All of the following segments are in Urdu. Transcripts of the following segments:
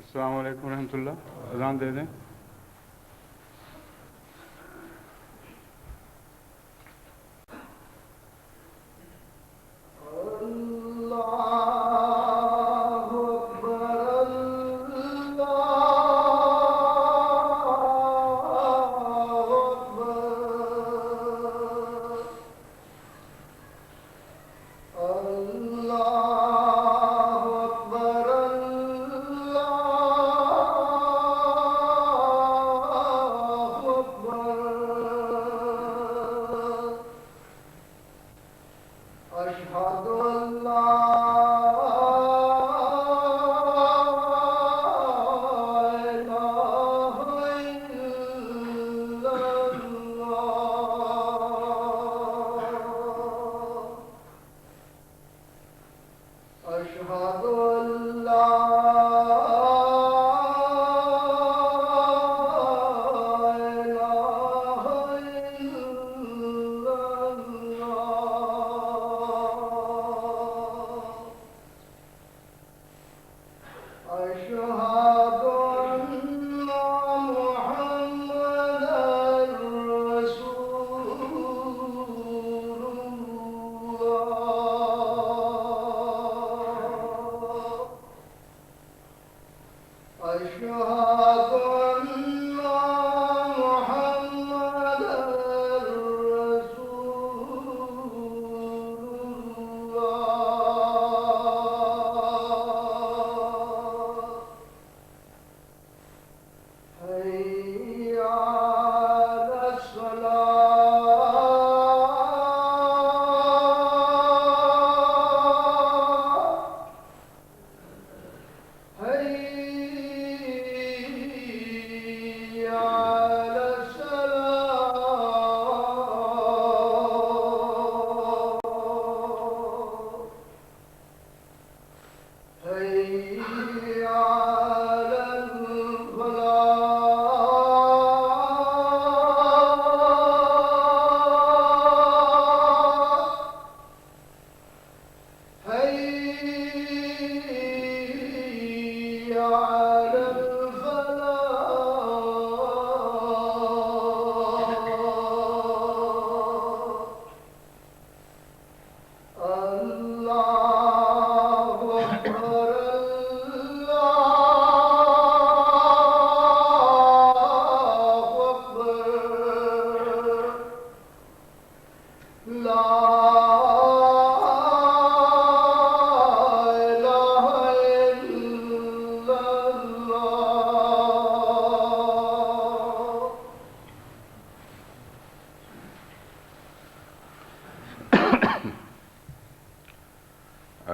السلام علیکم ورحمۃ اللہ. اذان دے دیں.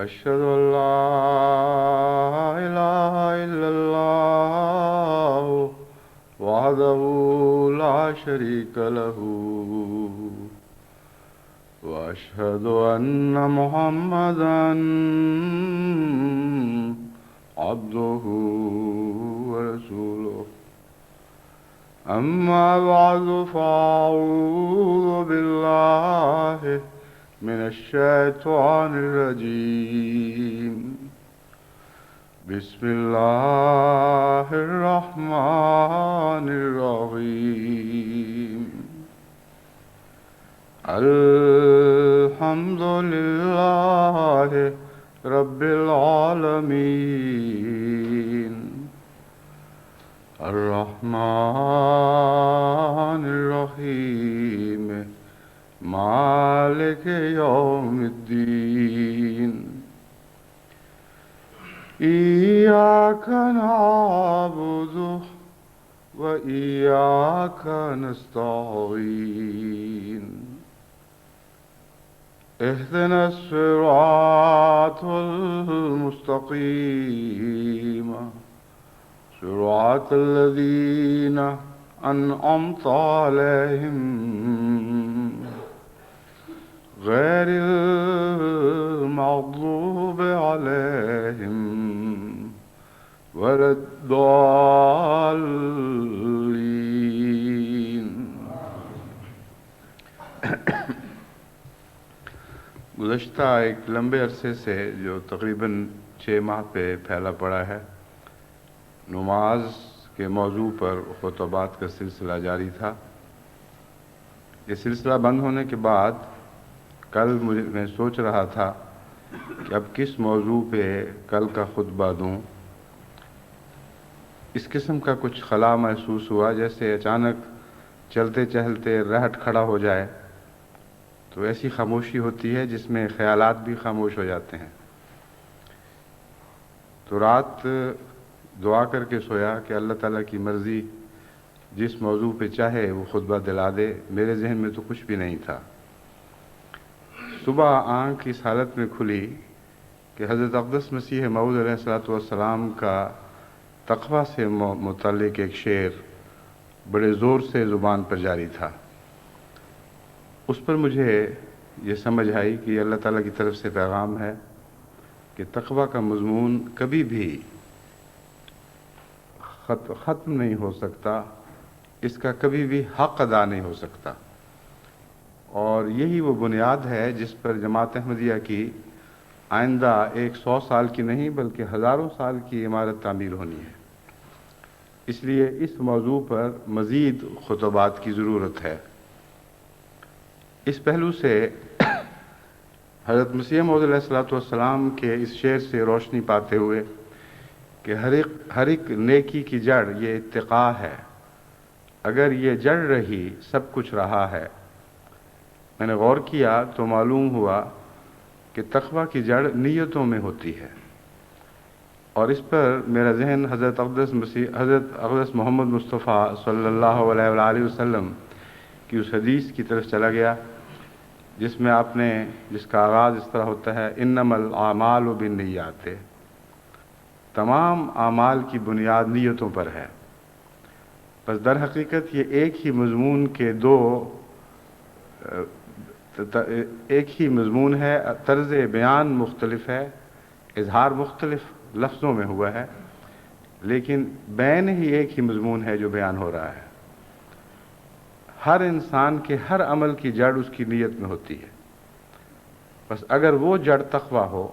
أشهد أن لا إله إلا الله وحده لا شريك له وأشهد أن محمدا عبده ورسوله. أما بعد فأعوذ بالله من الشيطان الرجيم. بسم الله الرحمن الرحيم. الحمد لله رب العالمين الرحمن الرحيم مالك يوم الدين. إياك نعبد وإياك نستعين. اهدنا الصراط المستقيم صراط الذين أنعمت عليهم غير المغضوب عليهم ولا الضالين. گزشتہ ایک لمبے عرصے سے جو تقریباً 6 ماہ پہ پھیلا پڑا ہے، نماز کے موضوع پر خطبات کا سلسلہ جاری تھا۔ یہ سلسلہ بند ہونے کے بعد کل میں سوچ رہا تھا کہ اب کس موضوع پہ کل کا خطبہ دوں۔ اس قسم کا کچھ خلا محسوس ہوا، جیسے اچانک چلتے چلتے رہٹ کھڑا ہو جائے تو ایسی خاموشی ہوتی ہے جس میں خیالات بھی خاموش ہو جاتے ہیں۔ تو رات دعا کر کے سویا کہ اللہ تعالیٰ کی مرضی، جس موضوع پہ چاہے وہ خطبہ دلا دے۔ میرے ذہن میں تو کچھ بھی نہیں تھا۔ صبح آنکھ اس حالت میں کھلی کہ حضرت اقدس مسیح موعود علیہ الصلوۃ والسلام کا تقویٰ سے متعلق ایک شعر بڑے زور سے زبان پر جاری تھا۔ اس پر مجھے یہ سمجھ آئی کہ یہ اللہ تعالیٰ کی طرف سے پیغام ہے کہ تقویٰ کا مضمون کبھی بھی ختم نہیں ہو سکتا، اس کا کبھی بھی حق ادا نہیں ہو سکتا، اور یہی وہ بنیاد ہے جس پر جماعت احمدیہ کی آئندہ 100 سال کی نہیں بلکہ ہزاروں سال کی عمارت تعمیر ہونی ہے۔ اس لیے اس موضوع پر مزید خطبات کی ضرورت ہے۔ اس پہلو سے حضرت مسیح موعود علیہ الصلوۃ والسلام کے اس شعر سے روشنی پاتے ہوئے کہ ہر ایک نیکی کی جڑ یہ اتقاء ہے، اگر یہ جڑ رہی سب کچھ رہا ہے۔ میں نے غور کیا تو معلوم ہوا کہ تقویٰ کی جڑ نیتوں میں ہوتی ہے، اور اس پر میرا ذہن حضرت اقدس محمد مصطفیٰ صلی اللہ علیہ وآلہ وسلم کی اس حدیث کی طرف چلا گیا جس کا آغاز اس طرح ہوتا ہے، انما الاعمال بالنیات، تمام اعمال کی بنیاد نیتوں پر ہے۔ بس در حقیقت یہ ایک ہی مضمون ہے، طرز بیان مختلف ہے، اظہار مختلف لفظوں میں ہوا ہے، لیکن بین ہی ایک ہی مضمون ہے جو بیان ہو رہا ہے۔ ہر انسان کے ہر عمل کی جڑ اس کی نیت میں ہوتی ہے۔ بس اگر وہ جڑ تقویٰ ہو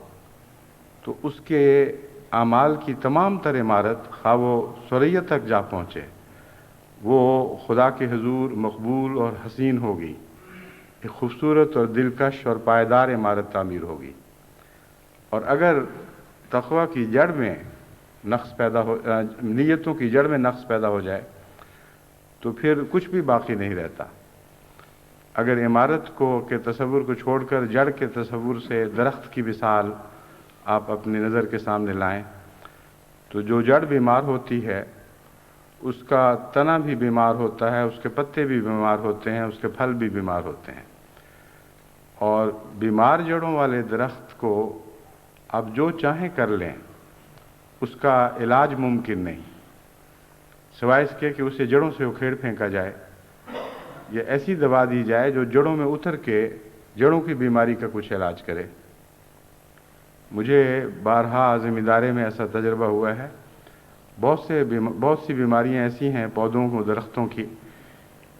تو اس کے اعمال کی تمام تر عمارت، خواہ وہ سریت تک جا پہنچے، وہ خدا کے حضور مقبول اور حسین ہوگی، ایک خوبصورت اور دلکش اور پائیدار عمارت تعمیر ہوگی۔ اور اگر تقویٰ کی جڑ میں نیتوں کی جڑ میں نقص پیدا ہو جائے تو پھر کچھ بھی باقی نہیں رہتا۔ اگر عمارت کے تصور کو چھوڑ کر جڑ کے تصور سے درخت کی مثال آپ اپنی نظر کے سامنے لائیں تو جو جڑ بیمار ہوتی ہے اس کا تنا بھی بیمار ہوتا ہے، اس کے پتے بھی بیمار ہوتے ہیں، اس کے پھل بھی بیمار ہوتے ہیں۔ اور بیمار جڑوں والے درخت کو آپ جو چاہیں کر لیں، اس کا علاج ممکن نہیں، سوائے اس کے کہ اسے جڑوں سے اکھیڑ پھینکا جائے، یا ایسی دوا دی جائے جو جڑوں میں اتر کے جڑوں کی بیماری کا کچھ علاج کرے۔ مجھے بارہا ذمہ دارے میں ایسا تجربہ ہوا ہے۔ بہت سی بیماریاں ایسی ہیں پودوں کو، درختوں کی،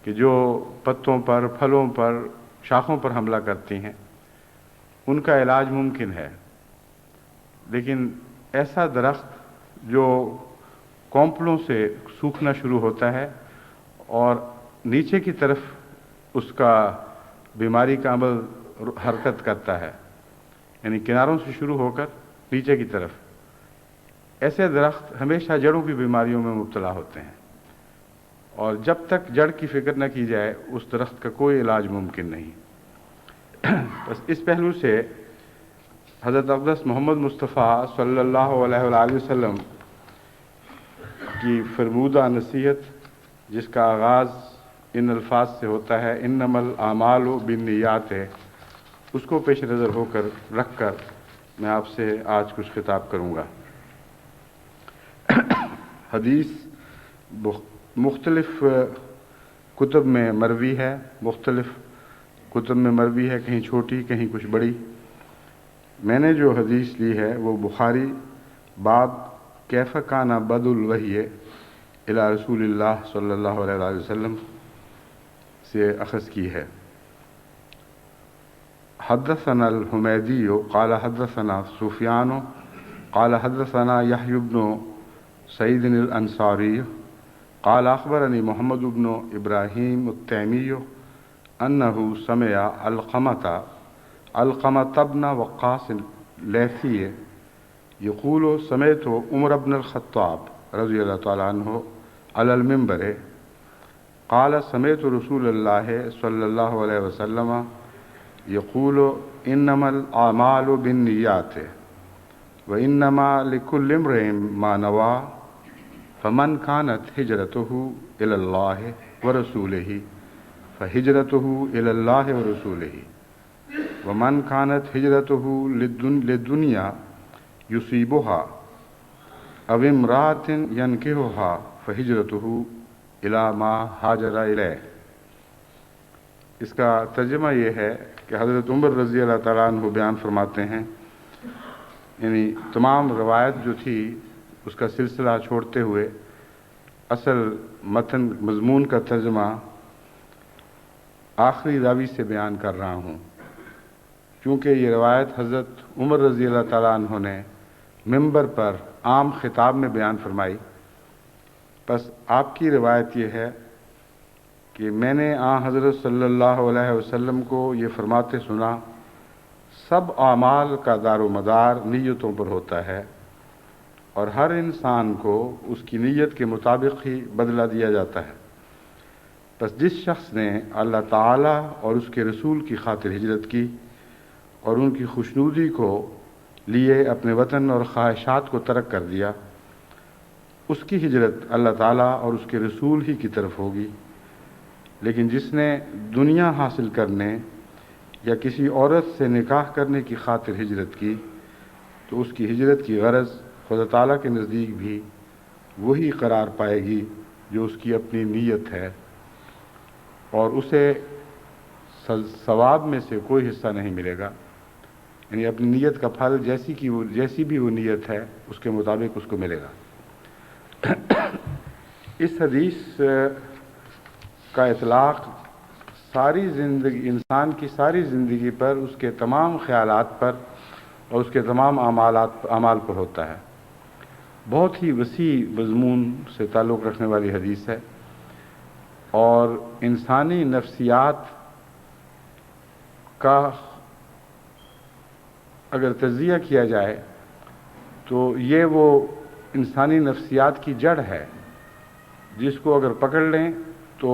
کہ جو پتوں پر، پھلوں پر، شاخوں پر حملہ کرتی ہیں، ان کا علاج ممکن ہے، لیکن ایسا درخت جو کونپلوں سے سوکھنا شروع ہوتا ہے اور نیچے کی طرف اس کا بیماری کا عمل حرکت کرتا ہے، یعنی کناروں سے شروع ہو کر نیچے کی طرف، ایسے درخت ہمیشہ جڑوں کی بیماریوں میں مبتلا ہوتے ہیں، اور جب تک جڑ کی فکر نہ کی جائے اس درخت کا کوئی علاج ممکن نہیں۔ بس اس پہلو سے حضرت اقدس محمد مصطفیٰ صلی اللہ علیہ وآلہ وسلم کی فرمودہ نصیحت، جس کا آغاز ان الفاظ سے ہوتا ہے، انما الاعمال بالنیات، ہے، اس کو پیش نظر رکھ کر میں آپ سے آج کچھ خطاب کروں گا۔ حدیث مختلف کتب میں مروی ہے، کہیں چھوٹی کہیں کچھ بڑی۔ میں نے جو حدیث لی ہے وہ بخاری باب کیف کان بدء الوحی الی رسول اللہ صلی اللہ علیہ وآلہ وسلم سے اخذ کی ہے۔ حدثنا الحمیدی قال حدثنا سفیان قال حدثنا یحیی بن سعيد الأنصاري قال أخبرني محمد بن إبراهيم التيمي أنه سمع علقمة بن وقاص الليثي يقول سمعت عمر بن الخطاب رضي الله تعالى عنه على المنبر قال سمعت رسول الله صلى الله عليه وسلم يقول إنما الأعمال بالنيات وإنما لكل امرئ ما نوى فمن كانت هجرته إلى الله ورسوله فهجرته إلى الله ورسوله ومن كانت هجرته للدنيا يصيبها أو امرأة ينكحها فهجرته إلى ما هاجر إليه۔ اس کا ترجمہ یہ ہے کہ حضرت عمر رضی اللہ تعالیٰ عنہ بیان فرماتے ہیں، یعنی تمام روایت جو تھی اس کا سلسلہ چھوڑتے ہوئے اصل متن مضمون کا ترجمہ آخری راوی سے بیان کر رہا ہوں، کیونکہ یہ روایت حضرت عمر رضی اللہ تعالیٰ عنہ نے منبر پر عام خطاب میں بیان فرمائی۔ بس آپ کی روایت یہ ہے کہ میں نے حضرت صلی اللہ علیہ وسلم کو یہ فرماتے سنا، سب اعمال کا دار و مدار نیتوں پر ہوتا ہے اور ہر انسان کو اس کی نیت کے مطابق ہی بدلہ دیا جاتا ہے۔ بس جس شخص نے اللہ تعالیٰ اور اس کے رسول کی خاطر ہجرت کی اور ان کی خوشنودی کو لیے اپنے وطن اور خواہشات کو ترک کر دیا، اس کی ہجرت اللہ تعالیٰ اور اس کے رسول ہی کی طرف ہوگی۔ لیکن جس نے دنیا حاصل کرنے یا کسی عورت سے نکاح کرنے کی خاطر ہجرت کی تو اس کی ہجرت کی غرض خدا تعالیٰ کے نزدیک بھی وہی قرار پائے گی جو اس کی اپنی نیت ہے، اور اسے ثواب میں سے کوئی حصہ نہیں ملے گا، یعنی اپنی نیت کا پھل جیسی بھی وہ نیت ہے اس کے مطابق اس کو ملے گا۔ اس حدیث کا اطلاق ساری زندگی، انسان کی ساری زندگی پر، اس کے تمام خیالات پر اور اس کے تمام اعمال پر ہوتا ہے۔ بہت ہی وسیع مضمون سے تعلق رکھنے والی حدیث ہے، اور انسانی نفسیات کا اگر تجزیہ کیا جائے تو یہ وہ انسانی نفسیات کی جڑ ہے جس کو اگر پکڑ لیں تو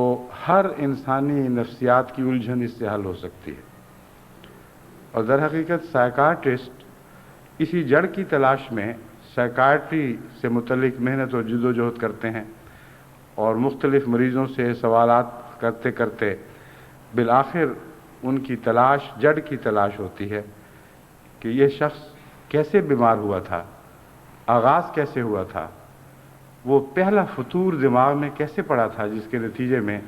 ہر انسانی نفسیات کی الجھن اس سے حل ہو سکتی ہے۔ اور در حقیقت سائیکارٹسٹ اسی جڑ کی تلاش میں سائیکارٹری سے متعلق محنت اور جد و جہد کرتے ہیں، اور مختلف مریضوں سے سوالات کرتے کرتے بالآخر ان کی تلاش، جڑ کی تلاش ہوتی ہے کہ یہ شخص کیسے بیمار ہوا تھا، آغاز کیسے ہوا تھا، وہ پہلا فطور دماغ میں کیسے پڑا تھا جس کے نتیجے میں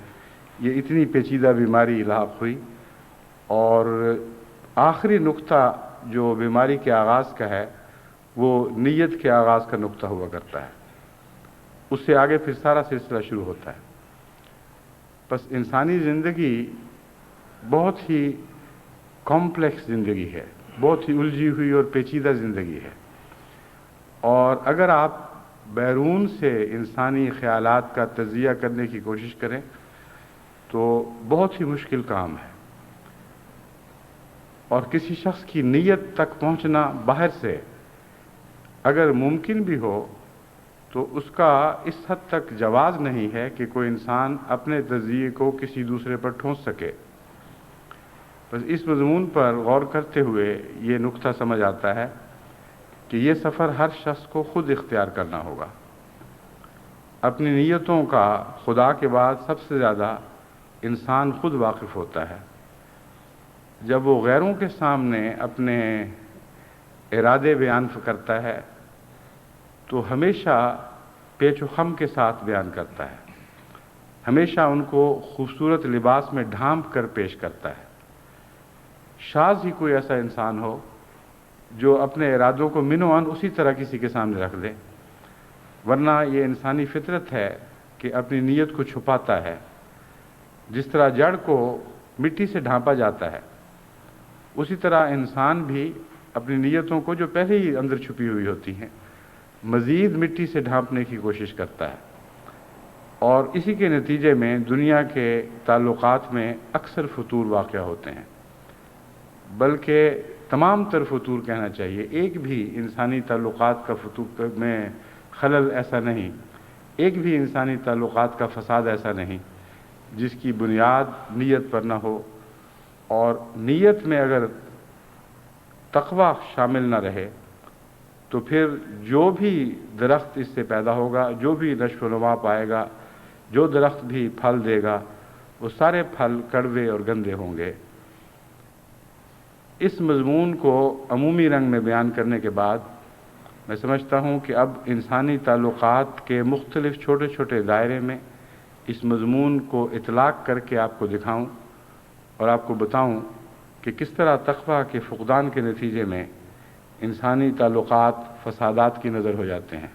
یہ اتنی پیچیدہ بیماری لاحق ہوئی، اور آخری نقطہ جو بیماری کے آغاز کا ہے وہ نیت کے آغاز کا نقطہ ہوا کرتا ہے، اس سے آگے پھر سارا سلسلہ شروع ہوتا ہے۔ بس انسانی زندگی بہت ہی کمپلیکس زندگی ہے، بہت ہی الجھی ہوئی اور پیچیدہ زندگی ہے، اور اگر آپ بیرون سے انسانی خیالات کا تجزیہ کرنے کی کوشش کریں تو بہت ہی مشکل کام ہے، اور کسی شخص کی نیت تک پہنچنا باہر سے اگر ممکن بھی ہو تو اس کا اس حد تک جواز نہیں ہے کہ کوئی انسان اپنے تجزیے کو کسی دوسرے پر ٹھونس سکے۔ بس اس مضمون پر غور کرتے ہوئے یہ نقطہ سمجھ آتا ہے کہ یہ سفر ہر شخص کو خود اختیار کرنا ہوگا۔ اپنی نیتوں کا خدا کے بعد سب سے زیادہ انسان خود واقف ہوتا ہے۔ جب وہ غیروں کے سامنے اپنے ارادے بیان کرتا ہے تو ہمیشہ پیچ و خم کے ساتھ بیان کرتا ہے، ہمیشہ ان کو خوبصورت لباس میں ڈھانپ کر پیش کرتا ہے۔ شاذ ہی کوئی ایسا انسان ہو جو اپنے ارادوں کو منوان اسی طرح کسی کے سامنے رکھ دے، ورنہ یہ انسانی فطرت ہے کہ اپنی نیت کو چھپاتا ہے۔ جس طرح جڑ کو مٹی سے ڈھانپا جاتا ہے، اسی طرح انسان بھی اپنی نیتوں کو جو پہلے ہی اندر چھپی ہوئی ہوتی ہیں مزید مٹی سے ڈھانپنے کی کوشش کرتا ہے، اور اسی کے نتیجے میں دنیا کے تعلقات میں اکثر فتور واقع ہوتے ہیں، بلکہ تمام تر فتور کہنا چاہیے، ایک بھی انسانی تعلقات کا فتور میں خلل ایسا نہیں، ایک بھی انسانی تعلقات کا فساد ایسا نہیں جس کی بنیاد نیت پر نہ ہو، اور نیت میں اگر تقوی شامل نہ رہے تو پھر جو بھی درخت اس سے پیدا ہوگا، جو بھی نشو و نما پائے گا، جو درخت بھی پھل دے گا، وہ سارے پھل کڑوے اور گندے ہوں گے۔ اس مضمون کو عمومی رنگ میں بیان کرنے کے بعد میں سمجھتا ہوں کہ اب انسانی تعلقات کے مختلف چھوٹے چھوٹے دائرے میں اس مضمون کو اطلاق کر کے آپ کو دکھاؤں اور آپ کو بتاؤں کہ کس طرح تقوی کے فقدان کے نتیجے میں انسانی تعلقات فسادات کی نظر ہو جاتے ہیں۔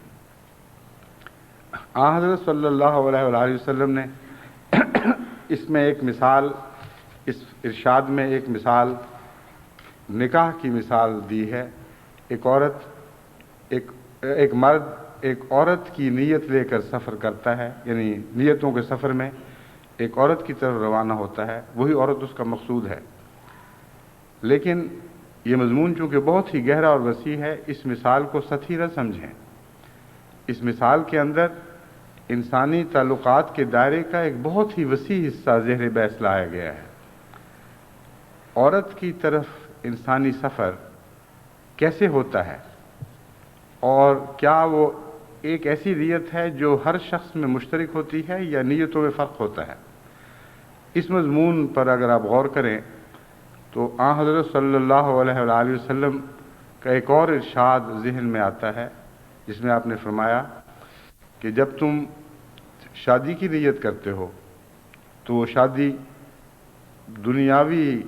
آن حضرت صلی اللہ علیہ وآلہ وسلم نے اس میں ایک مثال، اس ارشاد میں ایک مثال نکاح کی مثال دی ہے۔ ایک مرد ایک عورت کی نیت لے کر سفر کرتا ہے، یعنی نیتوں کے سفر میں ایک عورت کی طرف روانہ ہوتا ہے، وہی عورت اس کا مقصود ہے، لیکن یہ مضمون چونکہ بہت ہی گہرا اور وسیع ہے، اس مثال کو سطحی نہ سمجھیں۔ اس مثال کے اندر انسانی تعلقات کے دائرے کا ایک بہت ہی وسیع حصہ زیر بحث لایا گیا ہے۔ عورت کی طرف انسانی سفر کیسے ہوتا ہے، اور کیا وہ ایک ایسی نیت ہے جو ہر شخص میں مشترک ہوتی ہے یا نیتوں میں فرق ہوتا ہے؟ اس مضمون پر اگر آپ غور کریں تو آن حضرت صلی اللہ علیہ وآلہ وسلم کا ایک اور ارشاد ذہن میں آتا ہے، جس میں آپ نے فرمایا کہ جب تم شادی کی نیت کرتے ہو تو وہ شادی دنیاوی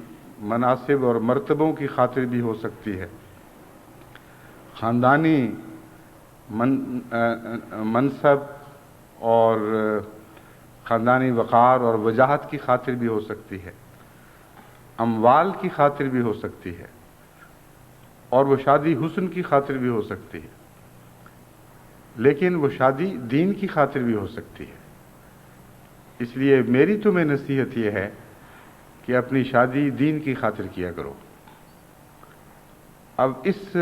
مناصب اور مرتبوں کی خاطر بھی ہو سکتی ہے، خاندانی منصب اور خاندانی وقار اور وجاہت کی خاطر بھی ہو سکتی ہے، اموال کی خاطر بھی ہو سکتی ہے، اور وہ شادی حسن کی خاطر بھی ہو سکتی ہے، لیکن وہ شادی دین کی خاطر بھی ہو سکتی ہے۔ اس لیے میری تمہیں نصیحت یہ ہے کہ اپنی شادی دین کی خاطر کیا کرو۔ اب اس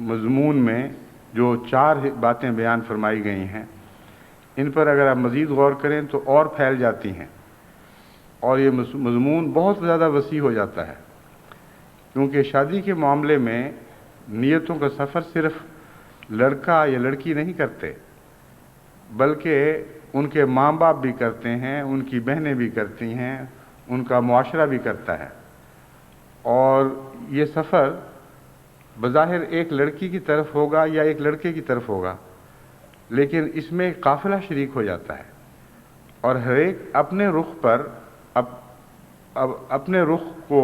مضمون میں جو 4 باتیں بیان فرمائی گئی ہیں، ان پر اگر آپ مزید غور کریں تو اور پھیل جاتی ہیں، اور یہ مضمون بہت زیادہ وسیع ہو جاتا ہے، کیونکہ شادی کے معاملے میں نیتوں کا سفر صرف لڑکا یا لڑکی نہیں کرتے، بلکہ ان کے ماں باپ بھی کرتے ہیں، ان کی بہنیں بھی کرتی ہیں، ان کا معاشرہ بھی کرتا ہے، اور یہ سفر بظاہر ایک لڑکی کی طرف ہوگا یا ایک لڑکے کی طرف ہوگا، لیکن اس میں ایک قافلہ شریک ہو جاتا ہے، اور ہر ایک اپنے رخ پر اپنے رخ کو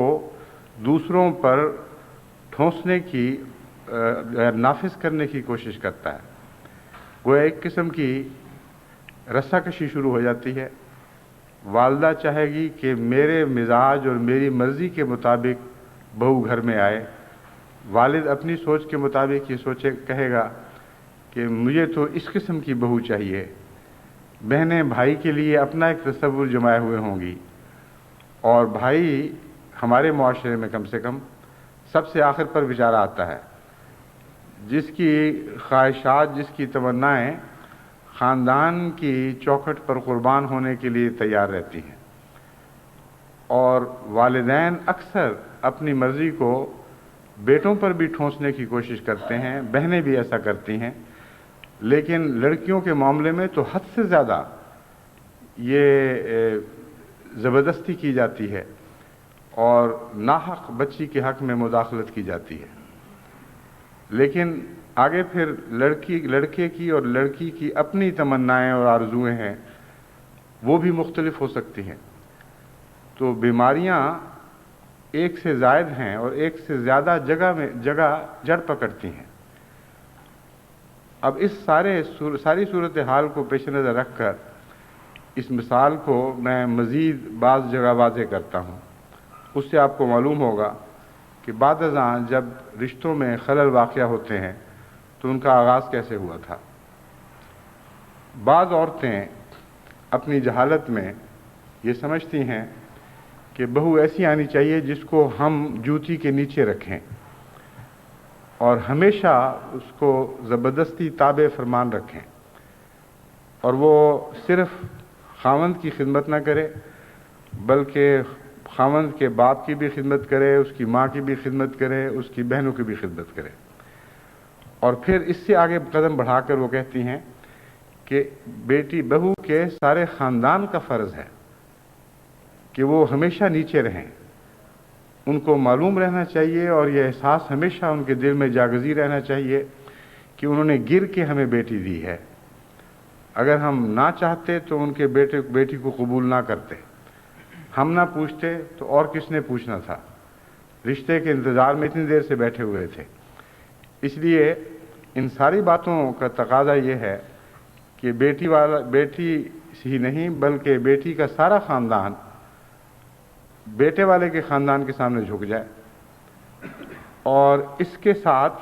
دوسروں پر ٹھونسنے کی نافذ کرنے کی کوشش کرتا ہے۔ وہ ایک قسم کی رسا کشی شروع ہو جاتی ہے۔ والدہ چاہے گی کہ میرے مزاج اور میری مرضی کے مطابق بہو گھر میں آئے، والد اپنی سوچ کے مطابق یہ کہے گا کہ مجھے تو اس قسم کی بہو چاہیے، بہنیں بھائی کے لیے اپنا ایک تصور جمائے ہوئے ہوں گی، اور بھائی ہمارے معاشرے میں کم سے کم سب سے آخر پر بیچارہ آتا ہے، جس کی خواہشات، جس کی تمنائیں خاندان کی چوکھٹ پر قربان ہونے کے لیے تیار رہتی ہیں، اور والدین اکثر اپنی مرضی کو بیٹوں پر بھی ٹھونسنے کی کوشش کرتے ہیں، بہنیں بھی ایسا کرتی ہیں، لیکن لڑکیوں کے معاملے میں تو حد سے زیادہ یہ زبردستی کی جاتی ہے اور ناحق بچی کے حق میں مداخلت کی جاتی ہے۔ لیکن آگے پھر لڑکے کی اور لڑکی کی اپنی تمنائیں اور آرزویں ہیں، وہ بھی مختلف ہو سکتی ہیں، تو بیماریاں ایک سے زائد ہیں اور ایک سے زیادہ جگہ جڑ پکڑتی ہیں۔ اب اس ساری صورتحال کو پیش نظر رکھ کر اس مثال کو میں مزید بعض جگہ واضح کرتا ہوں، اس سے آپ کو معلوم ہوگا کہ بعد ازاں جب رشتوں میں خلل واقع ہوتے ہیں تو ان کا آغاز کیسے ہوا تھا۔ بعض عورتیں اپنی جہالت میں یہ سمجھتی ہیں کہ بہو ایسی آنی چاہیے جس کو ہم جوتی کے نیچے رکھیں اور ہمیشہ اس کو زبردستی تابع فرمان رکھیں، اور وہ صرف خاوند کی خدمت نہ کرے بلکہ خاوند کے باپ کی بھی خدمت کرے، اس کی ماں کی بھی خدمت کرے، اس کی بہنوں کی بھی خدمت کرے۔ اور پھر اس سے آگے قدم بڑھا کر وہ کہتی ہیں کہ بیٹی بہو کے سارے خاندان کا فرض ہے کہ وہ ہمیشہ نیچے رہیں، ان کو معلوم رہنا چاہیے اور یہ احساس ہمیشہ ان کے دل میں جاگزی رہنا چاہیے کہ انہوں نے گر کے ہمیں بیٹی دی ہے۔ اگر ہم نہ چاہتے تو ان کے بیٹی کو قبول نہ کرتے، ہم نہ پوچھتے تو اور کس نے پوچھنا تھا، رشتے کے انتظار میں اتنی دیر سے بیٹھے ہوئے تھے۔ اس لیے ان ساری باتوں کا تقاضا یہ ہے کہ بیٹی ہی نہیں بلکہ بیٹی کا سارا خاندان بیٹے والے کے خاندان کے سامنے جھک جائے، اور اس کے ساتھ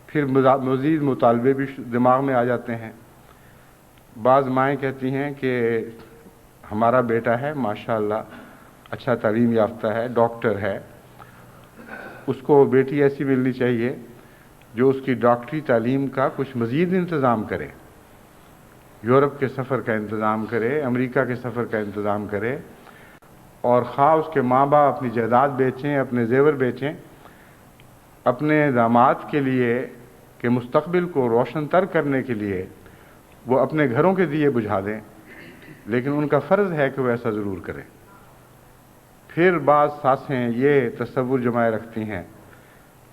پھر مزید مطالبے بھی دماغ میں آ جاتے ہیں۔ بعض مائیں کہتی ہیں کہ ہمارا بیٹا ہے ماشاءاللہ اچھا تعلیم یافتہ ہے، ڈاکٹر ہے، اس کو بیٹی ایسی ملنی چاہیے جو اس کی ڈاکٹری تعلیم کا کچھ مزید انتظام کرے، یورپ کے سفر کا انتظام کرے، امریکہ کے سفر کا انتظام کرے، اور خواہ اس کے ماں باپ اپنی جائیداد بیچیں، اپنے زیور بیچیں، اپنے داماد کے لیے کہ مستقبل کو روشن تر کرنے کے لیے وہ اپنے گھروں کے دیے بجھا دیں، لیکن ان کا فرض ہے کہ وہ ایسا ضرور کریں۔ پھر بعض ساسیں یہ تصور جمائے رکھتی ہیں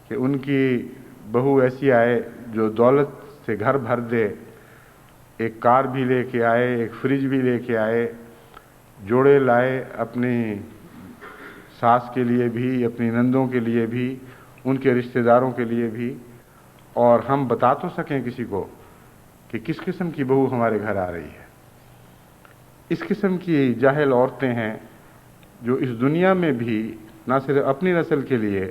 کہ ان کی بہو ایسی آئے جو دولت سے گھر بھر دے، ایک کار بھی لے کے آئے، ایک فریج بھی لے کے آئے، جوڑے لائے اپنی ساس کے لیے بھی، اپنی نندوں کے لیے بھی، ان کے رشتہ داروں کے لیے بھی، اور ہم بتا تو سکیں کسی کو کہ کس قسم کی بہو ہمارے گھر آ رہی ہے۔ اس قسم کی جاہل عورتیں ہیں جو اس دنیا میں بھی نہ صرف اپنی نسل کے لیے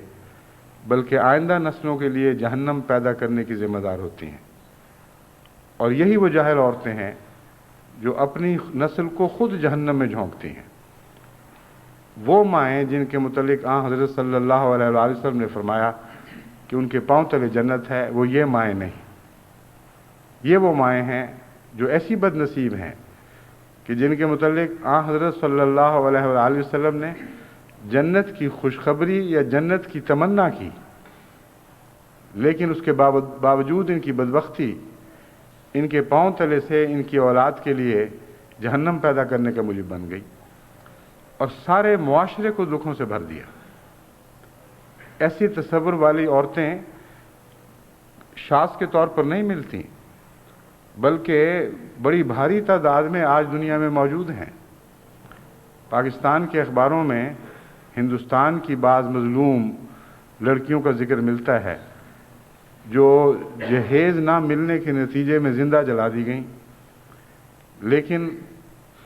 بلکہ آئندہ نسلوں کے لیے جہنم پیدا کرنے کی ذمہ دار ہوتی ہیں، اور یہی وہ جاہل عورتیں ہیں جو اپنی نسل کو خود جہنم میں جھونکتی ہیں۔ وہ مائیں جن کے متعلق حضرت صلی اللہ علیہ وآلہ وسلم نے فرمایا کہ ان کے پاؤں تلے جنت ہے، وہ یہ مائیں نہیں، یہ وہ مائیں ہیں جو ایسی بد نصیب ہیں کہ جن کے متعلق حضرت صلی اللہ علیہ وآلہ وسلم نے جنت کی خوشخبری یا جنت کی تمنا کی، لیکن اس کے باوجود ان کی بدبختی ان کے پاؤں تلے سے ان کی اولاد کے لیے جہنم پیدا کرنے کا موجب بن گئی اور سارے معاشرے کو دکھوں سے بھر دیا۔ ایسی تصور والی عورتیں شاذ کے طور پر نہیں ملتی بلکہ بڑی بھاری تعداد میں آج دنیا میں موجود ہیں۔ پاکستان کے اخباروں میں ہندوستان کی بعض مظلوم لڑکیوں کا ذکر ملتا ہے جو جہیز نہ ملنے کے نتیجے میں زندہ جلا دی گئیں، لیکن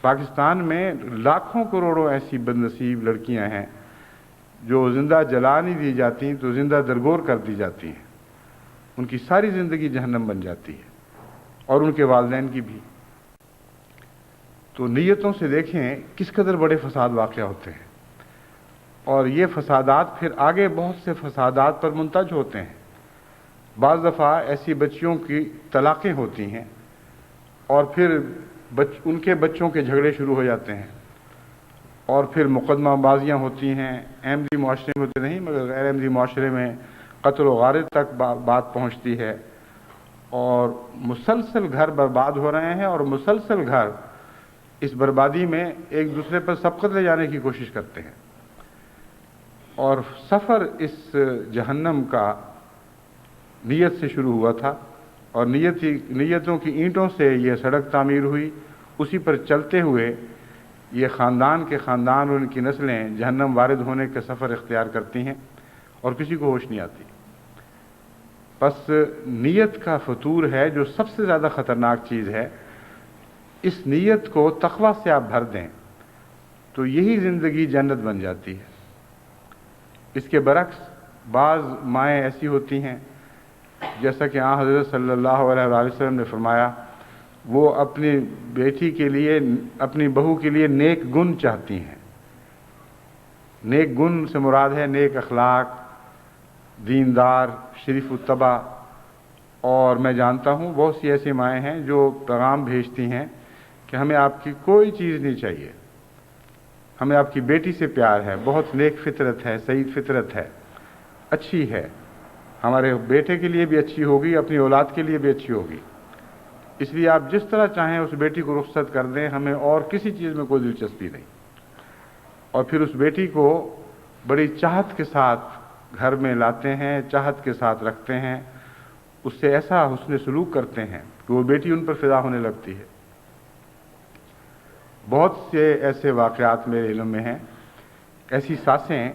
پاکستان میں لاکھوں کروڑوں ایسی بد نصیب لڑکیاں ہیں جو زندہ جلا نہیں دی جاتی تو زندہ درگور کر دی جاتی ہیں، ان کی ساری زندگی جہنم بن جاتی ہے، اور ان کے والدین کی بھی۔ تو نیتوں سے دیکھیں کس قدر بڑے فساد واقع ہوتے ہیں، اور یہ فسادات پھر آگے بہت سے فسادات پر منتج ہوتے ہیں۔ بعض دفعہ ایسی بچیوں کی طلاقیں ہوتی ہیں اور پھر ان کے بچوں کے جھگڑے شروع ہو جاتے ہیں، اور پھر مقدمہ بازیاں ہوتی ہیں، احمدی معاشرے میں ہوتے نہیں مگر غیر احمدی معاشرے میں قتل و غارت تک بات پہنچتی ہے، اور مسلسل گھر برباد ہو رہے ہیں، اور مسلسل گھر اس بربادی میں ایک دوسرے پر سبقت لے جانے کی کوشش کرتے ہیں، اور سفر اس جہنم کا نیت سے شروع ہوا تھا، اور نیتوں کی اینٹوں سے یہ سڑک تعمیر ہوئی، اسی پر چلتے ہوئے یہ خاندان کے خاندان اور ان کی نسلیں جہنم وارد ہونے کا سفر اختیار کرتی ہیں اور کسی کو ہوش نہیں آتی۔ پس نیت کا فطور ہے جو سب سے زیادہ خطرناک چیز ہے۔ اس نیت کو تقویٰ سے آپ بھر دیں تو یہی زندگی جنت بن جاتی ہے۔ اس کے برعکس بعض مائیں ایسی ہوتی ہیں جیسا کہ حضرت صلی اللہ علیہ وسلم نے فرمایا، وہ اپنی بیٹی کے لیے، اپنی بہو کے لیے نیک گن چاہتی ہیں۔ نیک گن سے مراد ہے نیک اخلاق، دیندار، شریف الطبع۔ اور میں جانتا ہوں بہت سی ایسی مائیں ہیں جو پیغام بھیجتی ہیں کہ ہمیں آپ کی کوئی چیز نہیں چاہیے، ہمیں آپ کی بیٹی سے پیار ہے، بہت نیک فطرت ہے، سعید فطرت ہے، اچھی ہے، ہمارے بیٹے کے لیے بھی اچھی ہوگی، اپنی اولاد کے لیے بھی اچھی ہوگی، اس لیے آپ جس طرح چاہیں اس بیٹی کو رخصت کر دیں، ہمیں اور کسی چیز میں کوئی دلچسپی نہیں۔ اور پھر اس بیٹی کو بڑی چاہت کے ساتھ گھر میں لاتے ہیں، چاہت کے ساتھ رکھتے ہیں، اس سے ایسا حسن سلوک کرتے ہیں کہ وہ بیٹی ان پر فدا ہونے لگتی ہے۔ بہت سے ایسے واقعات میرے علم میں ہیں، ایسی ساسیں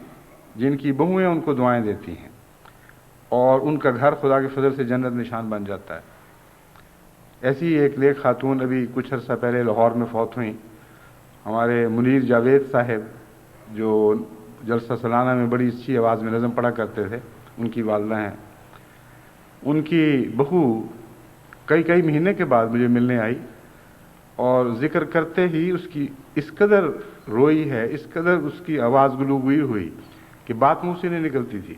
جن کی بہویں ان کو دعائیں دیتی ہیں اور ان کا گھر خدا کے فضل سے جنت نشان بن جاتا ہے۔ ایسی ایک نیک خاتون ابھی کچھ عرصہ پہلے لاہور میں فوت ہوئیں، ہمارے منیر جاوید صاحب جو جلسہ سالانہ میں بڑی اچھی آواز میں نظم پڑھا کرتے تھے، ان کی والدہ ہیں۔ ان کی بہو کئی مہینے کے بعد مجھے ملنے آئی اور ذکر کرتے ہی اس کی اس قدر روئی ہے، اس قدر اس کی آواز گلوگوئی ہوئی کہ بات منہ سے نہیں نکلتی تھی۔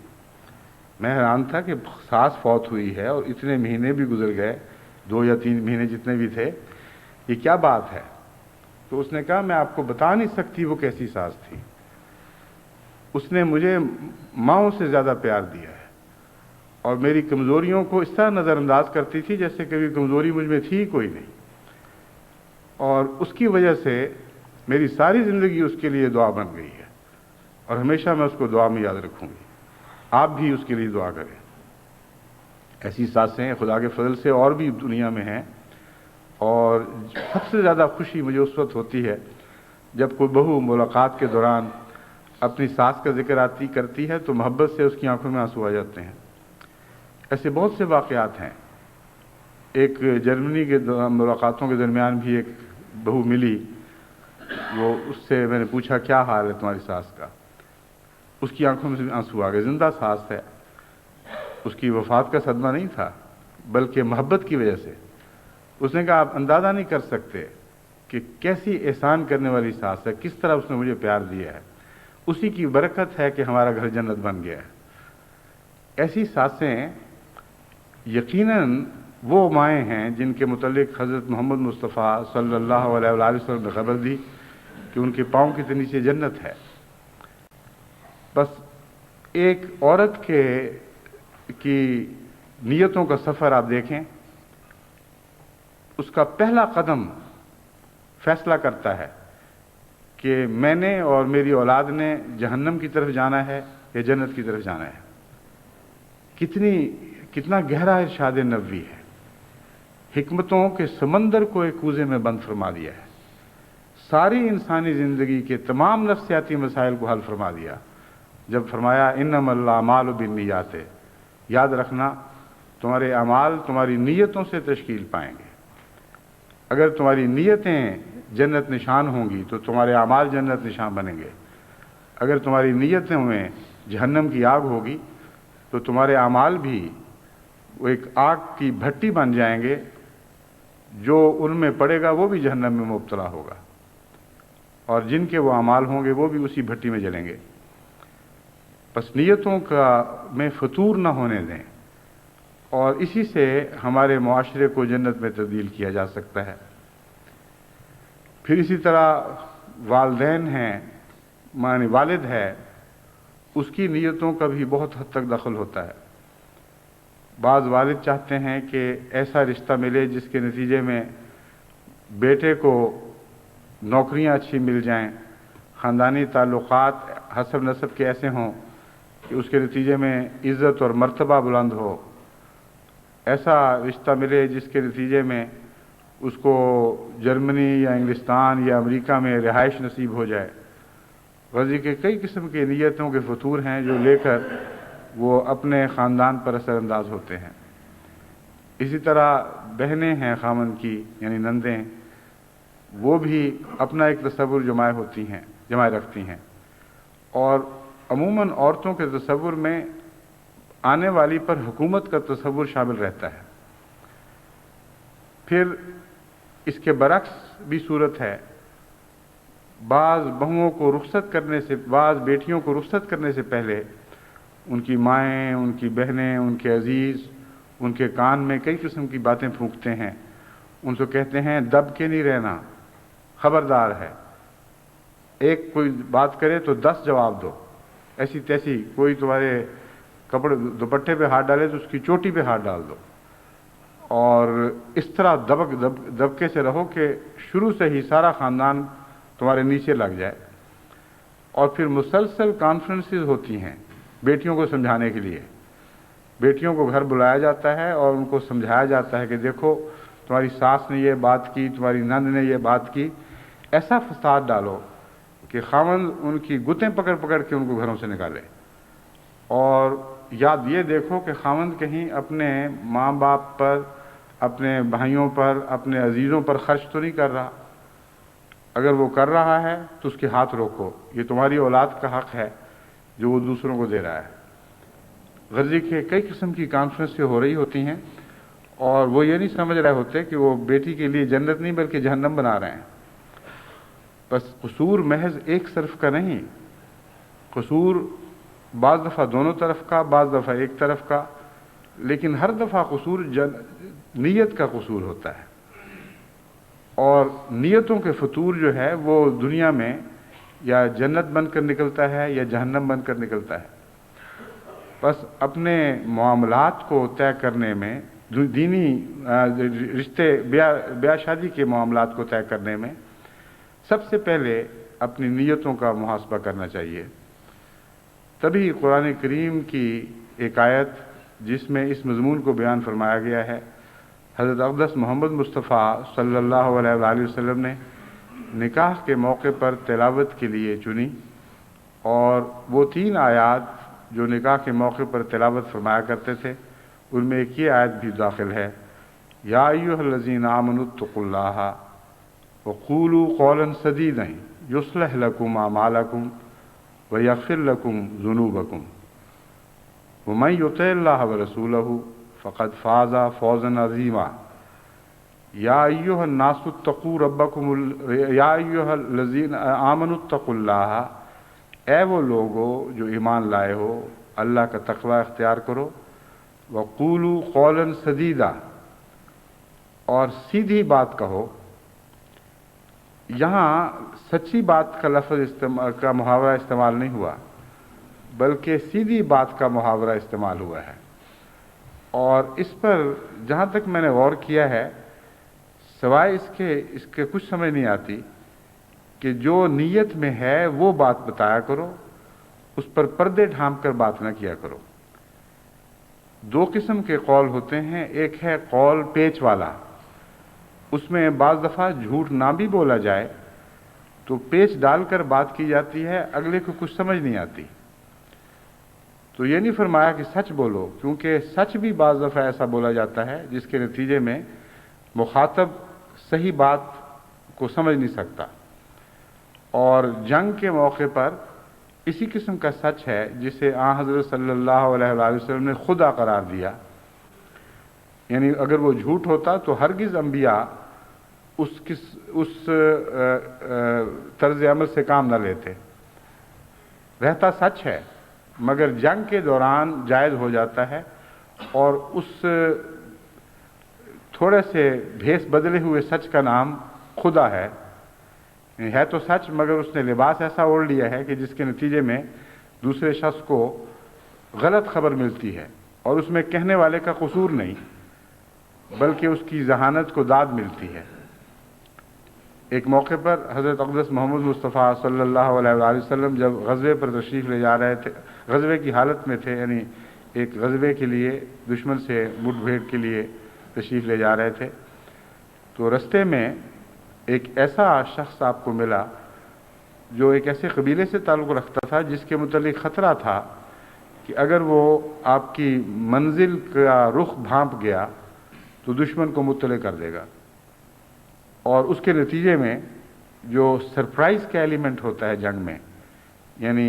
میں حیران تھا کہ ساس فوت ہوئی ہے اور اتنے مہینے بھی گزر گئے، 2 یا 3 مہینے جتنے بھی تھے، یہ کیا بات ہے؟ تو اس نے کہا میں آپ کو بتا نہیں سکتی وہ کیسی ساس تھی، اس نے مجھے ماؤں سے زیادہ پیار دیا ہے اور میری کمزوریوں کو اس طرح نظر انداز کرتی تھی جیسے کبھی کمزوری مجھ میں تھی کوئی نہیں، اور اس کی وجہ سے میری ساری زندگی اس کے لیے دعا بن گئی ہے اور ہمیشہ میں اس کو دعا میں یاد رکھوں گی۔ آپ بھی اس کے لیے دعا کریں۔ ایسی ساسیں خدا کے فضل سے اور بھی دنیا میں ہیں، اور سب سے زیادہ خوشی مجھے اس وقت ہوتی ہے جب کوئی بہو ملاقات کے دوران اپنی ساس کا ذکر کرتی ہے تو محبت سے اس کی آنکھوں میں آنسو آ جاتے ہیں۔ ایسے بہت سے واقعات ہیں۔ ایک جرمنی کے ملاقاتوں کے درمیان بھی ایک بہو ملی، وہ اس سے میں نے پوچھا کیا حال ہے تمہاری ساس کا؟ اس کی آنکھوں میں سے آنسو آ گئے۔ زندہ ساس ہے، اس کی وفات کا صدمہ نہیں تھا بلکہ محبت کی وجہ سے۔ اس نے کہا آپ اندازہ نہیں کر سکتے کہ کیسی احسان کرنے والی ساس ہے، کس طرح اس نے مجھے پیار دیا ہے، اسی کی برکت ہے کہ ہمارا گھر جنت بن گیا ہے۔ ایسی ساسیں یقیناً وہ مائیں ہیں جن کے متعلق حضرت محمد مصطفیٰ صلی اللہ علیہ وآلہ وسلم نے خبر دی کہ ان کے پاؤں کے نیچے جنت ہے۔ بس ایک عورت کی نیتوں کا سفر آپ دیکھیں، اس کا پہلا قدم فیصلہ کرتا ہے کہ میں نے اور میری اولاد نے جہنم کی طرف جانا ہے یا جنت کی طرف جانا ہے۔ کتنا گہرا ارشاد نبوی ہے، حکمتوں کے سمندر کو ایک کوزے میں بند فرما دیا ہے، ساری انسانی زندگی کے تمام نفسیاتی مسائل کو حل فرما دیا جب فرمایا انما الاعمال بالنیات۔ یاد رکھنا تمہارے اعمال تمہاری نیتوں سے تشکیل پائیں گے۔ اگر تمہاری نیتیں جنت نشان ہوں گی تو تمہارے اعمال جنت نشان بنیں گے، اگر تمہاری نیتوں میں جہنم کی آگ ہوگی تو تمہارے اعمال بھی وہ ایک آگ کی بھٹی بن جائیں گے، جو ان میں پڑے گا وہ بھی جہنم میں مبتلا ہوگا، اور جن کے وہ اعمال ہوں گے وہ بھی اسی بھٹی میں جلیں گے۔ بس نیتوں میں فطور نہ ہونے دیں، اور اسی سے ہمارے معاشرے کو جنت میں تبدیل کیا جا سکتا ہے۔ پھر اسی طرح والدین ہیں، معنی والد ہے، اس کی نیتوں کا بھی بہت حد تک دخل ہوتا ہے۔ بعض والد چاہتے ہیں کہ ایسا رشتہ ملے جس کے نتیجے میں بیٹے کو نوکریاں اچھی مل جائیں، خاندانی تعلقات حسب نسب کے ایسے ہوں کہ اس کے نتیجے میں عزت اور مرتبہ بلند ہو، ایسا رشتہ ملے جس کے نتیجے میں اس کو جرمنی یا انگلستان یا امریکہ میں رہائش نصیب ہو جائے۔ غرضی کے کئی قسم کے نیتوں کے فطور ہیں جو لے کر وہ اپنے خاندان پر اثر انداز ہوتے ہیں۔ اسی طرح بہنیں ہیں خامن کی، یعنی نندیں، وہ بھی اپنا ایک تصور جمائے رکھتی ہیں، اور عموماً عورتوں کے تصور میں آنے والی پر حکومت کا تصور شامل رہتا ہے۔ پھر اس کے برعکس بھی صورت ہے، بعض بہوؤں کو رخصت کرنے سے، بعض بیٹیوں کو رخصت کرنے سے پہلے ان کی مائیں، ان کی بہنیں، ان کے عزیز ان کے کان میں کئی قسم کی باتیں پھونکتے ہیں، ان سے کہتے ہیں دب کے نہیں رہنا، خبردار ہے، ایک کوئی بات کرے تو 10 جواب دو، ایسی تیسی، کوئی تمہارے کپڑے دوپٹے پہ ہاتھ ڈالے تو اس کی چوٹی پہ ہاتھ ڈال دو، اور اس طرح دبکے سے رہو کہ شروع سے ہی سارا خاندان تمہارے نیچے لگ جائے۔ اور پھر مسلسل کانفرنسز ہوتی ہیں بیٹیوں کو سمجھانے کے لیے، بیٹیوں کو گھر بلایا جاتا ہے اور ان کو سمجھایا جاتا ہے کہ دیکھو تمہاری ساس نے یہ بات کی، تمہاری نند نے یہ بات کی، ایسا فساد ڈالو کہ خاوند ان کی گتیں پکڑ پکڑ کے ان کو گھروں سے نکالے، اور یاد یہ دیکھو کہ خاوند کہیں اپنے ماں باپ پر، اپنے بھائیوں پر، اپنے عزیزوں پر خرچ تو نہیں کر رہا، اگر وہ کر رہا ہے تو اس کے ہاتھ روکو، یہ تمہاری اولاد کا حق ہے جو وہ دوسروں کو دے رہا ہے۔ غرضی کے کئی قسم کی کانفرنسیں ہو رہی ہوتی ہیں اور وہ یہ نہیں سمجھ رہے ہوتے کہ وہ بیٹی کے لیے جنت نہیں بلکہ جہنم بنا رہے ہیں۔ بس قصور محض ایک طرف کا نہیں، قصور بعض دفعہ دونوں طرف کا، بعض دفعہ ایک طرف کا، لیکن ہر دفعہ قصور نیت کا قصور ہوتا ہے، اور نیتوں کے فطور جو ہے وہ دنیا میں یا جنت بن کر نکلتا ہے یا جہنم بن کر نکلتا ہے۔ بس اپنے معاملات کو طے کرنے میں، دینی رشتے بیاہ شادی کے معاملات کو طے کرنے میں سب سے پہلے اپنی نیتوں کا محاسبہ کرنا چاہیے۔ تبھی قرآن کریم کی ایک آیت جس میں اس مضمون کو بیان فرمایا گیا ہے، حضرت اقدس محمد مصطفیٰ صلی اللہ علیہ وآلہ وسلم نے نکاح کے موقع پر تلاوت کے لیے چنی، اور وہ 3 آیات جو نکاح کے موقع پر تلاوت فرمایا کرتے تھے ان میں ایک یہ آیت بھی داخل ہے، یا ایھا الذین آمنوا اتقوا اللہ وقولوا قولا سدیدا یصلح لکم اعمالکم ویغفر لکم ذنوبکم ومن یطع اللہ ورسولہ فقد فاز فوزا عظیما یا ایھا الناس اتقوا ربکم یا ایھا الذین آمنوا اتقوا اللہ، اے وہ لوگو جو ایمان لائے ہو اللہ کا تقوی اختیار کرو، وقولوا قولا سدیدا، اور سیدھی بات کہو۔ یہاں سچی بات کا لفظ کا محاورہ استعمال نہیں ہوا بلکہ سیدھی بات کا محاورہ استعمال ہوا ہے، اور اس پر جہاں تک میں نے غور کیا ہے، سوائے اس کے کچھ سمجھ نہیں آتی کہ جو نیت میں ہے وہ بات بتایا کرو، اس پر پردے ڈھانپ کر بات نہ کیا کرو۔ 2 قسم کے قول ہوتے ہیں، ایک ہے قول پیچ والا، اس میں بعض دفعہ جھوٹ نہ بھی بولا جائے تو پیچ ڈال کر بات کی جاتی ہے، اگلے کو کچھ سمجھ نہیں آتی، تو یہ نہیں فرمایا کہ سچ بولو، کیونکہ سچ بھی بعض دفعہ ایسا بولا جاتا ہے جس کے نتیجے میں مخاطب صحیح بات کو سمجھ نہیں سکتا، اور جنگ کے موقع پر اسی قسم کا سچ ہے جسے آن حضرت صلی اللہ علیہ وآلہ وسلم نے خدا قرار دیا، یعنی اگر وہ جھوٹ ہوتا تو ہرگز انبیاء اس طرز عمل سے کام نہ لیتے، رہتا سچ ہے مگر جنگ کے دوران جائز ہو جاتا ہے، اور اس تھوڑے سے بھیس بدلے ہوئے سچ کا نام خدا ہے تو سچ، مگر اس نے لباس ایسا اوڑھ لیا ہے کہ جس کے نتیجے میں دوسرے شخص کو غلط خبر ملتی ہے، اور اس میں کہنے والے کا قصور نہیں بلکہ اس کی ذہانت کو داد ملتی ہے۔ ایک موقع پر حضرت اقدس محمد مصطفیٰ صلی اللہ علیہ وآلہ وسلم جب غزوے پر تشریف لے جا رہے تھے، غزوے کی حالت میں تھے، یعنی ایک غزوے کے لیے دشمن سے مٹ بھیڑ کے لیے تشریف لے جا رہے تھے، تو رستے میں ایک ایسا شخص آپ کو ملا جو ایک ایسے قبیلے سے تعلق رکھتا تھا جس کے متعلق خطرہ تھا کہ اگر وہ آپ کی منزل کا رخ بھانپ گیا تو دشمن کو مطلع کر دے گا، اور اس کے نتیجے میں جو سرپرائز کا ایلیمنٹ ہوتا ہے جنگ میں، یعنی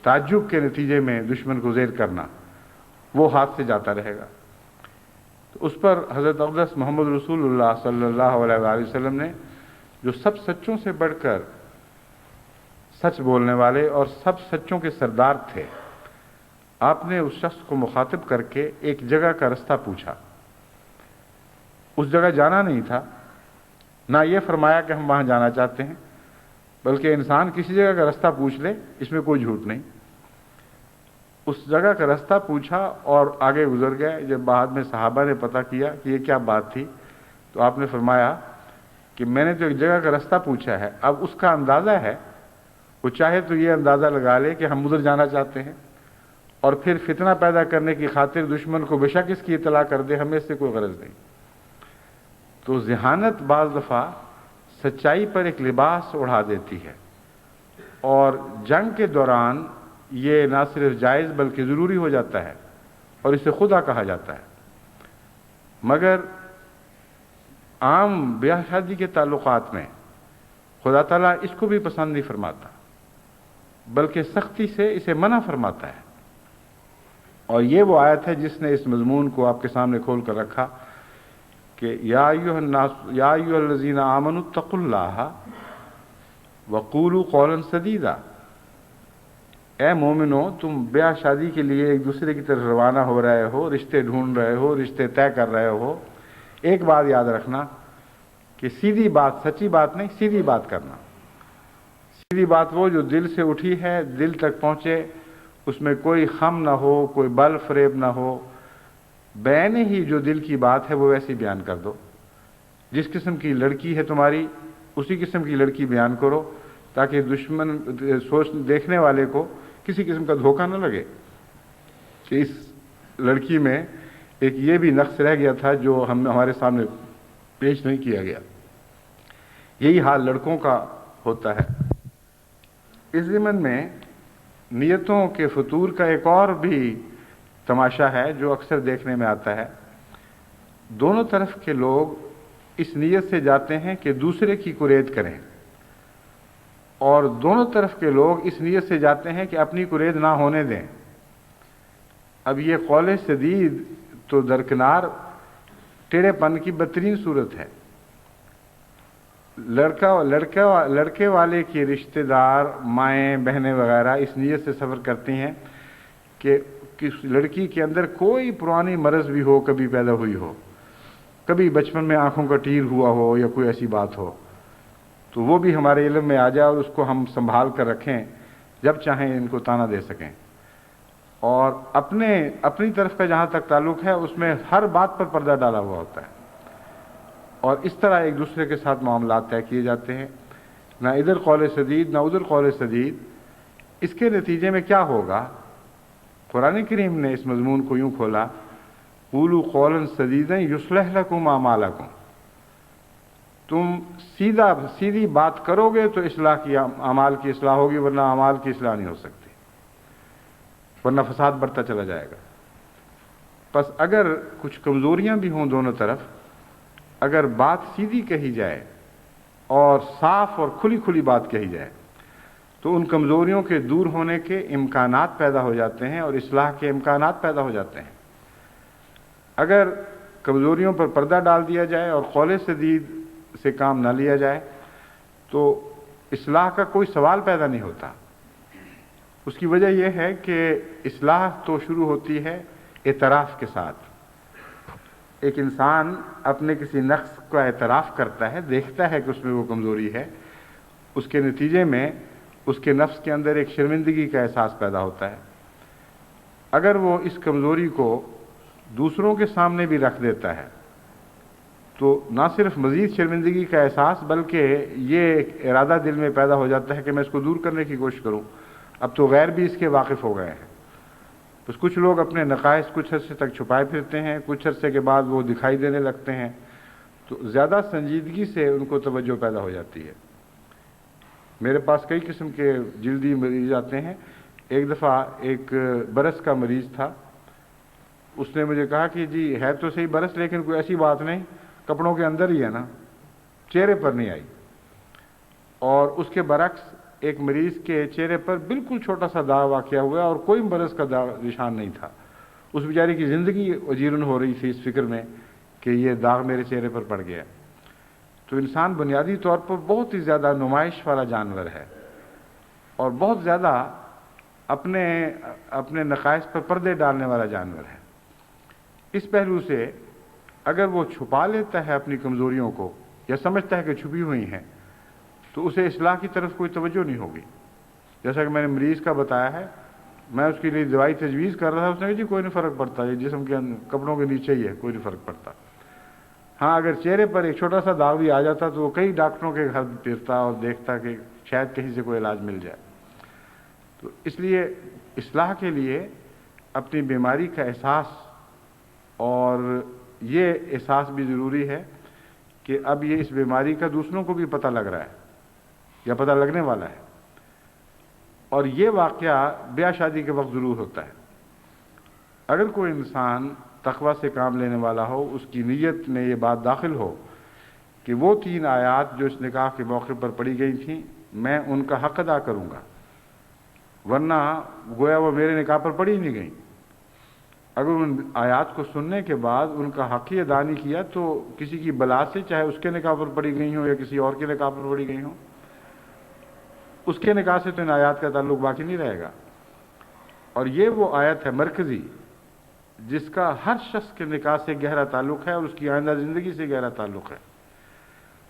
تعجب کے نتیجے میں دشمن کو زیر کرنا، وہ ہاتھ سے جاتا رہے گا۔ تو اس پر حضرت اقدس محمد رسول اللہ صلی اللہ علیہ وآلہ وسلم نے، جو سب سچوں سے بڑھ کر سچ بولنے والے اور سب سچوں کے سردار تھے، آپ نے اس شخص کو مخاطب کر کے ایک جگہ کا رستہ پوچھا۔ اس جگہ جانا نہیں تھا، نہ یہ فرمایا کہ ہم وہاں جانا چاہتے ہیں، بلکہ انسان کسی جگہ کا رستہ پوچھ لے، اس میں کوئی جھوٹ نہیں۔ اس جگہ کا رستہ پوچھا اور آگے گزر گئے۔ جب بعد میں صحابہ نے پتہ کیا کہ یہ کیا بات تھی، تو آپ نے فرمایا کہ میں نے تو ایک جگہ کا رستہ پوچھا ہے، اب اس کا اندازہ ہے، وہ چاہے تو یہ اندازہ لگا لے کہ ہم ادھر جانا چاہتے ہیں، اور پھر فتنہ پیدا کرنے کی خاطر دشمن کو بے شک اس کی اطلاع کر دے، ہمیں اس سے کوئی غرض نہیں۔ تو ذہانت بعض دفعہ سچائی پر ایک لباس اڑا دیتی ہے، اور جنگ کے دوران یہ نہ صرف جائز بلکہ ضروری ہو جاتا ہے، اور اسے خدا کہا جاتا ہے۔ مگر عام بیاہ شادی کے تعلقات میں خدا تعالیٰ اس کو بھی پسند نہیں فرماتا، بلکہ سختی سے اسے منع فرماتا ہے۔ اور یہ وہ آیت ہے جس نے اس مضمون کو آپ کے سامنے کھول کر رکھا کہ یا ایھا الناس یا ایھا الذین آمنوا اتقوا اللہ وقولوا قولا سدیدا، اے مومنو، تم بیاہ شادی کے لیے ایک دوسرے کی طرف روانہ ہو رہے ہو، رشتے ڈھونڈ رہے ہو، رشتے طے کر رہے ہو، ایک بات یاد رکھنا کہ سیدھی بات، سچی بات نہیں، سیدھی بات کرنا۔ سیدھی بات وہ جو دل سے اٹھی ہے، دل تک پہنچے، اس میں کوئی خم نہ ہو، کوئی بل فریب نہ ہو، بین ہی جو دل کی بات ہے وہ ویسی بیان کر دو۔ جس قسم کی لڑکی ہے تمہاری، اسی قسم کی لڑکی بیان کرو، تاکہ دشمن دیکھنے والے کو کسی قسم کا دھوکہ نہ لگے کہ اس لڑکی میں ایک یہ بھی نقص رہ گیا تھا جو ہمارے سامنے پیش نہیں کیا گیا۔ یہی حال لڑکوں کا ہوتا ہے۔ اس ضمن میں نیتوں کے فطور کا ایک اور بھی تماشا ہے جو اکثر دیکھنے میں آتا ہے۔ دونوں طرف کے لوگ اس نیت سے جاتے ہیں کہ دوسرے کی کرید کریں، اور دونوں طرف کے لوگ اس نیت سے جاتے ہیں کہ اپنی کرید نہ ہونے دیں۔ اب یہ قول سدید تو درکنار ٹیڑھے پن کی بدترین صورت ہے۔ لڑکے والے کی رشتہ دار، مائیں بہنیں وغیرہ اس نیت سے سفر کرتی ہیں کہ کس لڑکی کے اندر کوئی پرانی مرض بھی ہو، کبھی پیدا ہوئی ہو، کبھی بچپن میں آنکھوں کا ٹیر ہوا ہو یا کوئی ایسی بات ہو، تو وہ بھی ہمارے علم میں آ جائے اور اس کو ہم سنبھال کر رکھیں، جب چاہیں ان کو تانا دے سکیں۔ اور اپنی طرف کا جہاں تک تعلق ہے، اس میں ہر بات پر پردہ ڈالا ہوا ہوتا ہے، اور اس طرح ایک دوسرے کے ساتھ معاملات طے کیے جاتے ہیں، نہ ادھر قول سدید نہ ادھر قول سدید۔ اس کے نتیجے میں کیا ہوگا؟ قرآن کریم نے اس مضمون کو یوں کھولا، قولوا قولا سدیدا یصلح لکم اعمالکم، تم سیدھی بات کرو گے تو اصلاح کی، اعمال کی اصلاح ہوگی، ورنہ اعمال کی اصلاح نہیں ہو سکتی، ورنہ فساد بڑھتا چلا جائے گا۔ پس اگر کچھ کمزوریاں بھی ہوں دونوں طرف، اگر بات سیدھی کہی جائے اور صاف اور کھلی بات کہی جائے، تو ان کمزوریوں کے دور ہونے کے امکانات پیدا ہو جاتے ہیں اور اصلاح کے امکانات پیدا ہو جاتے ہیں۔ اگر کمزوریوں پر پردہ ڈال دیا جائے اور قول سدید سے کام نہ لیا جائے تو اصلاح کا کوئی سوال پیدا نہیں ہوتا۔ اس کی وجہ یہ ہے کہ اصلاح تو شروع ہوتی ہے اعتراف کے ساتھ۔ ایک انسان اپنے کسی نقص کا اعتراف کرتا ہے، دیکھتا ہے کہ اس میں وہ کمزوری ہے، اس کے نتیجے میں اس کے نفس کے اندر ایک شرمندگی کا احساس پیدا ہوتا ہے۔ اگر وہ اس کمزوری کو دوسروں کے سامنے بھی رکھ دیتا ہے تو نہ صرف مزید شرمندگی کا احساس بلکہ یہ ایک ارادہ دل میں پیدا ہو جاتا ہے کہ میں اس کو دور کرنے کی کوشش کروں۔ اب تو غیر بھی اس کے واقف ہو گئے ہیں، بس کچھ لوگ اپنے نقائص کچھ عرصے تک چھپائے پھرتے ہیں، کچھ عرصے کے بعد وہ دکھائی دینے لگتے ہیں، تو زیادہ سنجیدگی سے ان کو توجہ پیدا ہو جاتی ہے۔ میرے پاس کئی قسم کے جلدی مریض آتے ہیں۔ ایک دفعہ ایک برس کا مریض تھا، اس نے مجھے کہا کہ جی ہے تو صحیح برس، لیکن کوئی ایسی بات نہیں، کپڑوں کے اندر ہی ہے نا، چہرے پر نہیں آئی۔ اور اس کے برعکس ایک مریض کے چہرے پر بالکل چھوٹا سا داغ واقع ہوا اور کوئی برس کا داغ نشان نہیں تھا، اس بیچاری کی زندگی اجیرن ہو رہی تھی اس فکر میں کہ یہ داغ میرے چہرے پر پڑ گیا۔ تو انسان بنیادی طور پر بہت ہی زیادہ نمائش والا جانور ہے اور بہت زیادہ اپنے نقائص پر پردے ڈالنے والا جانور ہے۔ اس پہلو سے اگر وہ چھپا لیتا ہے اپنی کمزوریوں کو یا سمجھتا ہے کہ چھپی ہوئی ہیں تو اسے اصلاح کی طرف کوئی توجہ نہیں ہوگی۔ جیسا کہ میں نے مریض کا بتایا ہے، میں اس کے لیے دوائی تجویز کر رہا تھا، اس نے کہا جی کوئی نہیں فرق پڑتا، یہ جسم کے کپڑوں کے نیچے ہی ہے، کوئی نہیں فرق پڑتا۔ ہاں اگر چہرے پر ایک چھوٹا سا داغ بھی آ جاتا تو وہ کئی ڈاکٹروں کے گھر پھرتا اور دیکھتا کہ شاید کہیں سے کوئی علاج مل جائے۔ تو اس لیے اصلاح کے لیے اپنی بیماری کا احساس، اور یہ احساس بھی ضروری ہے کہ اب یہ اس بیماری کا دوسروں کو بھی پتہ لگ رہا ہے یا پتہ لگنے والا ہے، اور یہ واقعہ بیاہ شادی کے وقت ضرور ہوتا ہے۔ اگر کوئی انسان تقوی سے کام لینے والا ہو، اس کی نیت میں یہ بات داخل ہو کہ وہ 3 آیات جو اس نکاح کے موقع پر پڑھی گئی تھیں میں ان کا حق ادا کروں گا، ورنہ گویا وہ میرے نکاح پر پڑھی نہیں گئیں۔ اگر ان آیات کو سننے کے بعد ان کا حق ہی ادا نہیں کیا تو کسی کی بلا سے، چاہے اس کے نکاح پر پڑھی گئی ہوں یا کسی اور کے نکاح پر پڑھی گئی ہوں، اس کے نکاح سے تو ان آیات کا تعلق باقی نہیں رہے گا۔ اور یہ وہ آیت ہے مرکزی جس کا ہر شخص کے نکاح سے گہرا تعلق ہے اور اس کی آئندہ زندگی سے گہرا تعلق ہے۔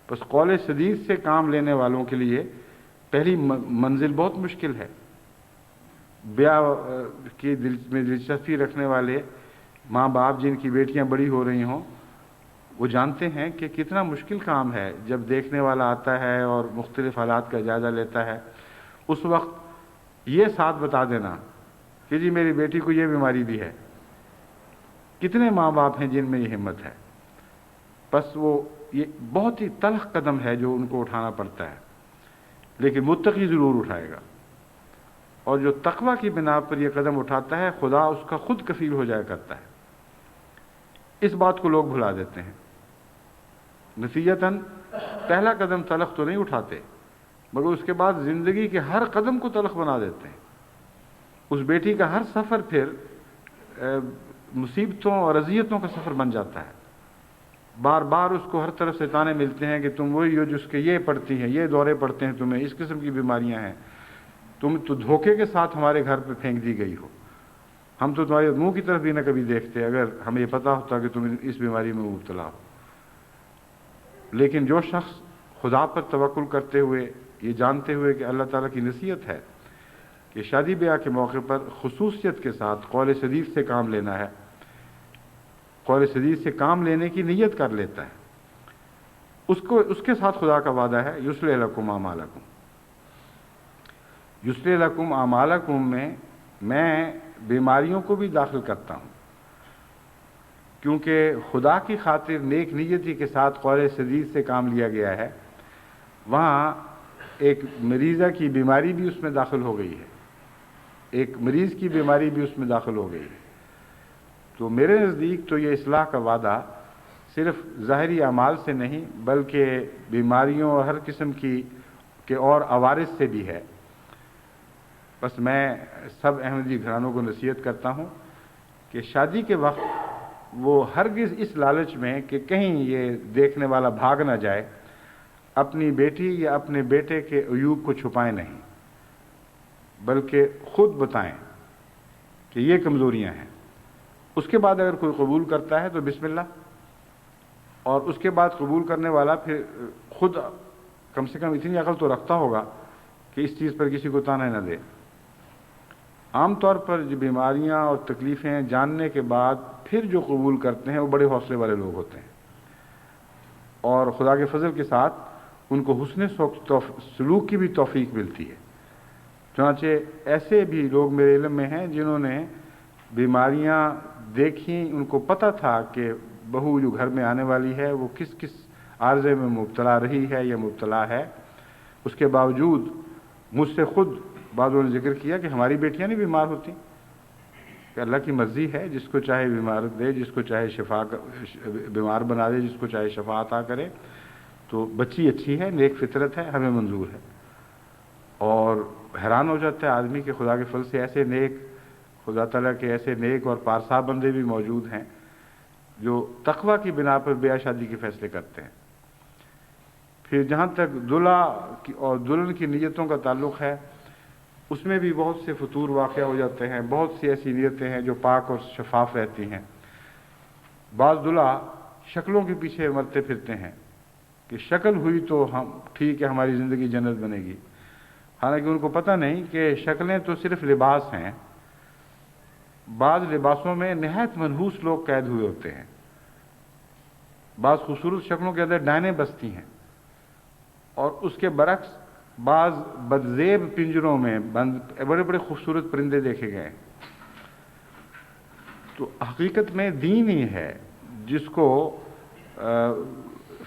بس قول سدید سے کام لینے والوں کے لیے پہلی منزل بہت مشکل ہے۔ بیاہ کی میں دلچسپی رکھنے والے ماں باپ جن کی بیٹیاں بڑی ہو رہی ہوں، وہ جانتے ہیں کہ کتنا مشکل کام ہے جب دیکھنے والا آتا ہے اور مختلف حالات کا جائزہ لیتا ہے، اس وقت یہ ساتھ بتا دینا کہ جی میری بیٹی کو یہ بیماری بھی ہے۔ کتنے ماں باپ ہیں جن میں یہ ہمت ہے؟ بس وہ یہ بہت ہی تلخ قدم ہے جو ان کو اٹھانا پڑتا ہے، لیکن متقی ضرور اٹھائے گا، اور جو تقوی کی بنا پر یہ قدم اٹھاتا ہے خدا اس کا خود کفیل ہو جایا کرتا ہے۔ اس بات کو لوگ بھلا دیتے ہیں۔ نتیجتاً پہلا قدم تلخ تو نہیں اٹھاتے، مگر اس کے بعد زندگی کے ہر قدم کو تلخ بنا دیتے ہیں۔ اس بیٹی کا ہر سفر پھر مصیبتوں اور اذیتوں کا سفر بن جاتا ہے۔ بار بار اس کو ہر طرف سے تانے ملتے ہیں کہ تم وہی ہو جس کے یہ پڑتی ہیں، یہ دورے پڑتے ہیں، تمہیں اس قسم کی بیماریاں ہیں، تم تو دھوکے کے ساتھ ہمارے گھر پہ پھینک دی گئی ہو، ہم تو تمہارے منہ کی طرف بھی نہ کبھی دیکھتے اگر ہمیں یہ پتا ہوتا کہ تم اس بیماری میں مبتلا ہو۔ لیکن جو شخص خدا پر توکل کرتے ہوئے، یہ جانتے ہوئے کہ اللہ تعالیٰ کی نصیحت ہے کہ شادی بیاہ کے موقع پر خصوصیت کے ساتھ قول سدید سے کام لینا ہے، قول سدید سے کام لینے کی نیت کر لیتا ہے، اس کے ساتھ خدا کا وعدہ ہے یصلح لکم اعمالکم۔ یصلح لکم اعمالکم میں بیماریوں کو بھی داخل کرتا ہوں، کیونکہ خدا کی خاطر نیک نیتی کے ساتھ قول سدید سے کام لیا گیا ہے، وہاں ایک مریضہ کی بیماری بھی اس میں داخل ہو گئی ہے، ایک مریض کی بیماری بھی اس میں داخل ہو گئی ہے۔ تو میرے نزدیک تو یہ اصلاح کا وعدہ صرف ظاہری اعمال سے نہیں بلکہ بیماریوں اور ہر قسم کے اور عوارض سے بھی ہے۔ بس میں سب احمدی گھرانوں کو نصیحت کرتا ہوں کہ شادی کے وقت وہ ہرگز اس لالچ میں کہ کہیں یہ دیکھنے والا بھاگ نہ جائے، اپنی بیٹی یا اپنے بیٹے کے عیوب کو چھپائیں نہیں، بلکہ خود بتائیں کہ یہ کمزوریاں ہیں۔ اس کے بعد اگر کوئی قبول کرتا ہے تو بسم اللہ، اور اس کے بعد قبول کرنے والا پھر خود کم سے کم اتنی عقل تو رکھتا ہوگا کہ اس چیز پر کسی کو طعنہ نہ دے۔ عام طور پر جو بیماریاں اور تکلیفیں جاننے کے بعد پھر جو قبول کرتے ہیں وہ بڑے حوصلے والے لوگ ہوتے ہیں، اور خدا کے فضل کے ساتھ ان کو حسن سلوک کی بھی توفیق ملتی ہے۔ چنانچہ ایسے بھی لوگ میرے علم میں ہیں جنہوں نے بیماریاں دیکھیں، ان کو پتہ تھا کہ بہو جو گھر میں آنے والی ہے وہ کس کس عارضے میں مبتلا رہی ہے یا مبتلا ہے، اس کے باوجود مجھ سے خود بعضوں نے ذکر کیا کہ ہماری بیٹیاں نہیں بیمار ہوتی، کہ اللہ کی مرضی ہے، جس کو چاہے بیمار دے، جس کو چاہے بیمار بنا دے، جس کو چاہے شفا عطا کرے، تو بچی اچھی ہے، نیک فطرت ہے، ہمیں منظور ہے۔ اور حیران ہو جاتا ہے آدمی کہ خدا کے فضل سے ایسے نیک خدا تعالیٰ کے ایسے نیک اور پارسا بندے بھی موجود ہیں جو تقوی کی بنا پر بیاہ شادی کے فیصلے کرتے ہیں۔ پھر جہاں تک دلہا اور دلہن کی نیتوں کا تعلق ہے، اس میں بھی بہت سے فطور واقع ہو جاتے ہیں، بہت سی ایسی نیتیں ہیں جو پاک اور شفاف رہتی ہیں۔ بعض دلہا شکلوں کے پیچھے مرتے پھرتے ہیں کہ شکل ہوئی تو ہم ٹھیک ہے، ہماری زندگی جنت بنے گی، حالانکہ ان کو پتہ نہیں کہ شکلیں تو صرف لباس ہیں۔ بعض لباسوں میں نہایت منحوس لوگ قید ہوئے ہوتے ہیں، بعض خوبصورت شکلوں کے اندر ڈائنیں بستی ہیں، اور اس کے برعکس بعض بدزیب پنجروں میں بند بڑے بڑے خوبصورت پرندے دیکھے گئے۔ تو حقیقت میں دین ہی ہے جس کو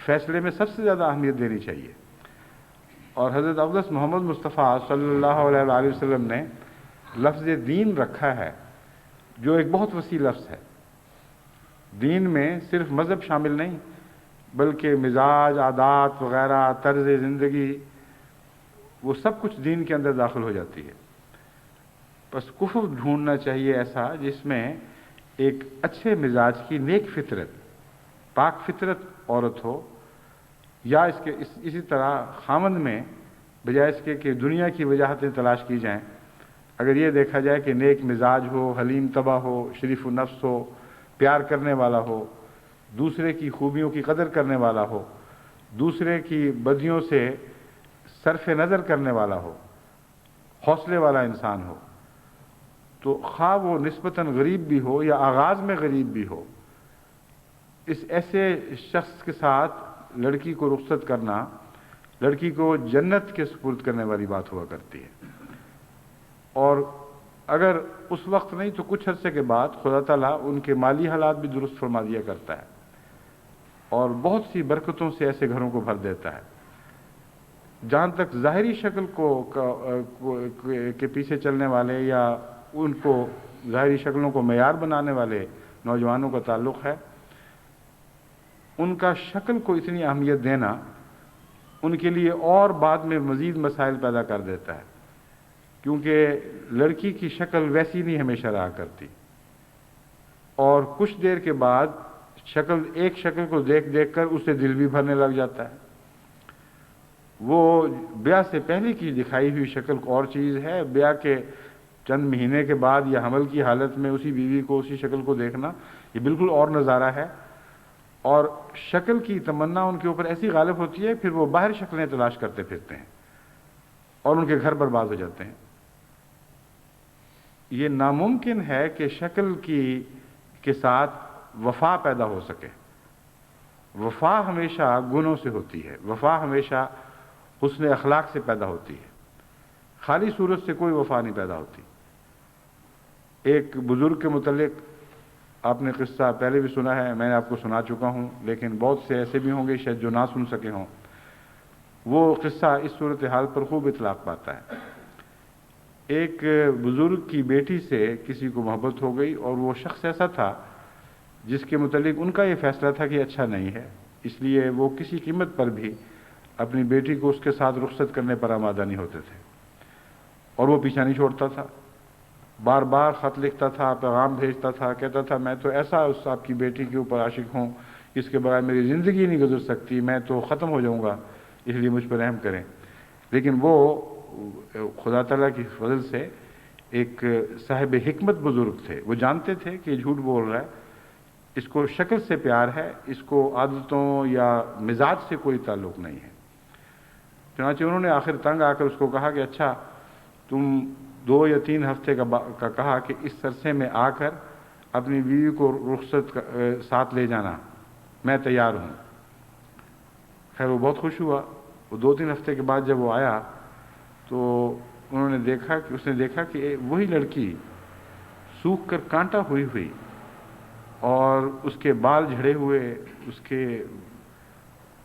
فیصلے میں سب سے زیادہ اہمیت دینی چاہیے، اور حضرت اقدس محمد مصطفیٰ صلی اللہ علیہ وآلہ وسلم نے لفظ دین رکھا ہے جو ایک بہت وسیع لفظ ہے۔ دین میں صرف مذہب شامل نہیں بلکہ مزاج، عادات وغیرہ، طرز زندگی، وہ سب کچھ دین کے اندر داخل ہو جاتی ہے۔ بس کفر ڈھونڈنا چاہیے ایسا جس میں ایک اچھے مزاج کی نیک فطرت، پاک فطرت عورت ہو، یا اسی طرح خامند میں بجائے اس کے کہ دنیا کی وجاہتیں تلاش کی جائیں، اگر یہ دیکھا جائے کہ نیک مزاج ہو، حلیم طبع ہو، شریف النفس ہو، پیار کرنے والا ہو، دوسرے کی خوبیوں کی قدر کرنے والا ہو، دوسرے کی بدیوں سے صرف نظر کرنے والا ہو، حوصلے والا انسان ہو، تو خواہ وہ نسبتاً غریب بھی ہو یا آغاز میں غریب بھی ہو، اس ایسے شخص کے ساتھ لڑکی کو رخصت کرنا لڑکی کو جنت کے سپرد کرنے والی بات ہوا کرتی ہے۔ اور اگر اس وقت نہیں تو کچھ عرصے کے بعد خدا تعالیٰ ان کے مالی حالات بھی درست فرما دیا کرتا ہے اور بہت سی برکتوں سے ایسے گھروں کو بھر دیتا ہے۔ جہاں تک ظاہری شکل کے پیچھے چلنے والے یا ان کو ظاہری شکلوں کو معیار بنانے والے نوجوانوں کا تعلق ہے، ان کا شکل کو اتنی اہمیت دینا ان کے لیے اور بعد میں مزید مسائل پیدا کر دیتا ہے، کیونکہ لڑکی کی شکل ویسی نہیں ہمیشہ رہا کرتی، اور کچھ دیر کے بعد ایک شکل کو دیکھ دیکھ کر اسے دل بھی بھرنے لگ جاتا ہے۔ وہ بیاہ سے پہلے کی دکھائی ہوئی شکل اور چیز ہے، بیاہ کے چند مہینے کے بعد یا حمل کی حالت میں اسی بیوی کو، اسی شکل کو دیکھنا، یہ بالکل اور نظارہ ہے، اور شکل کی تمنا ان کے اوپر ایسی غالب ہوتی ہے، پھر وہ باہر شکلیں تلاش کرتے پھرتے ہیں اور ان کے گھر برباد ہو جاتے ہیں۔ یہ ناممکن ہے کہ شکل کے ساتھ وفا پیدا ہو سکے۔ وفا ہمیشہ گنوں سے ہوتی ہے، وفا ہمیشہ حسن اخلاق سے پیدا ہوتی ہے، خالی صورت سے کوئی وفا نہیں پیدا ہوتی۔ ایک بزرگ کے متعلق آپ نے قصہ پہلے بھی سنا ہے، میں نے آپ کو سنا چکا ہوں، لیکن بہت سے ایسے بھی ہوں گے شاید جو نہ سن سکے ہوں۔ وہ قصہ اس صورتحال پر خوب اطلاق پاتا ہے۔ ایک بزرگ کی بیٹی سے کسی کو محبت ہو گئی، اور وہ شخص ایسا تھا جس کے متعلق ان کا یہ فیصلہ تھا کہ اچھا نہیں ہے، اس لیے وہ کسی قیمت پر بھی اپنی بیٹی کو اس کے ساتھ رخصت کرنے پر آمادہ نہیں ہوتے تھے، اور وہ پیچھا نہیں چھوڑتا تھا، بار بار خط لکھتا تھا، پیغام بھیجتا تھا، کہتا تھا میں تو ایسا اس آپ کی بیٹی کے اوپر عاشق ہوں، اس کے بغیر میری زندگی نہیں گزر سکتی، میں تو ختم ہو جاؤں گا، اس لیے مجھ پر رحم کریں۔ لیکن وہ خدا تعالیٰ کی فضل سے ایک صاحب حکمت بزرگ تھے، وہ جانتے تھے کہ یہ جھوٹ بول رہا ہے، اس کو شکل سے پیار ہے، اس کو عادتوں یا مزاج سے کوئی تعلق نہیں ہے۔ چنانچہ انہوں نے آخر تنگ آ کر اس کو کہا کہ اچھا تم 2 یا 3 ہفتے کا کہا کہ اس عرصے میں آ کر اپنی بیوی کو رخصت ساتھ لے جانا، میں تیار ہوں۔ خیر وہ بہت خوش ہوا۔ وہ 2-3 ہفتے کے بعد جب وہ آیا تو اس نے دیکھا کہ وہی لڑکی سوکھ کر کانٹا ہوئی اور اس کے بال جھڑے ہوئے، اس کے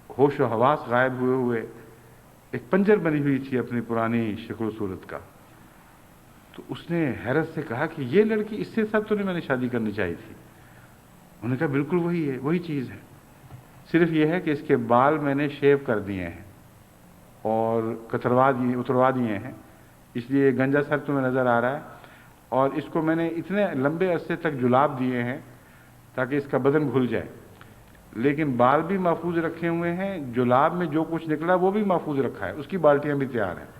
ہوش و حواس غائب ہوئے ایک پنجر بنی ہوئی تھی اپنی پرانی شکل و صورت کا۔ تو اس نے حیرت سے کہا کہ یہ لڑکی، اس سے سب تو نہیں میں نے شادی کرنی چاہیے تھی۔ انہوں نے کہا بالکل وہی ہے، وہی چیز ہے، صرف یہ ہے کہ اس کے بال میں نے شیو کر دیے ہیں اور اتروا دیے ہیں، اس لیے گنجا سر تمہیں نظر آ رہا ہے، اور اس کو میں نے اتنے لمبے عرصے تک جلاب دیے ہیں تاکہ اس کا بدن گھل جائے، لیکن بال بھی محفوظ رکھے ہوئے ہیں، جلاب میں جو کچھ نکلا وہ بھی محفوظ رکھا ہے، اس کی بالٹیاں بھی تیار ہیں۔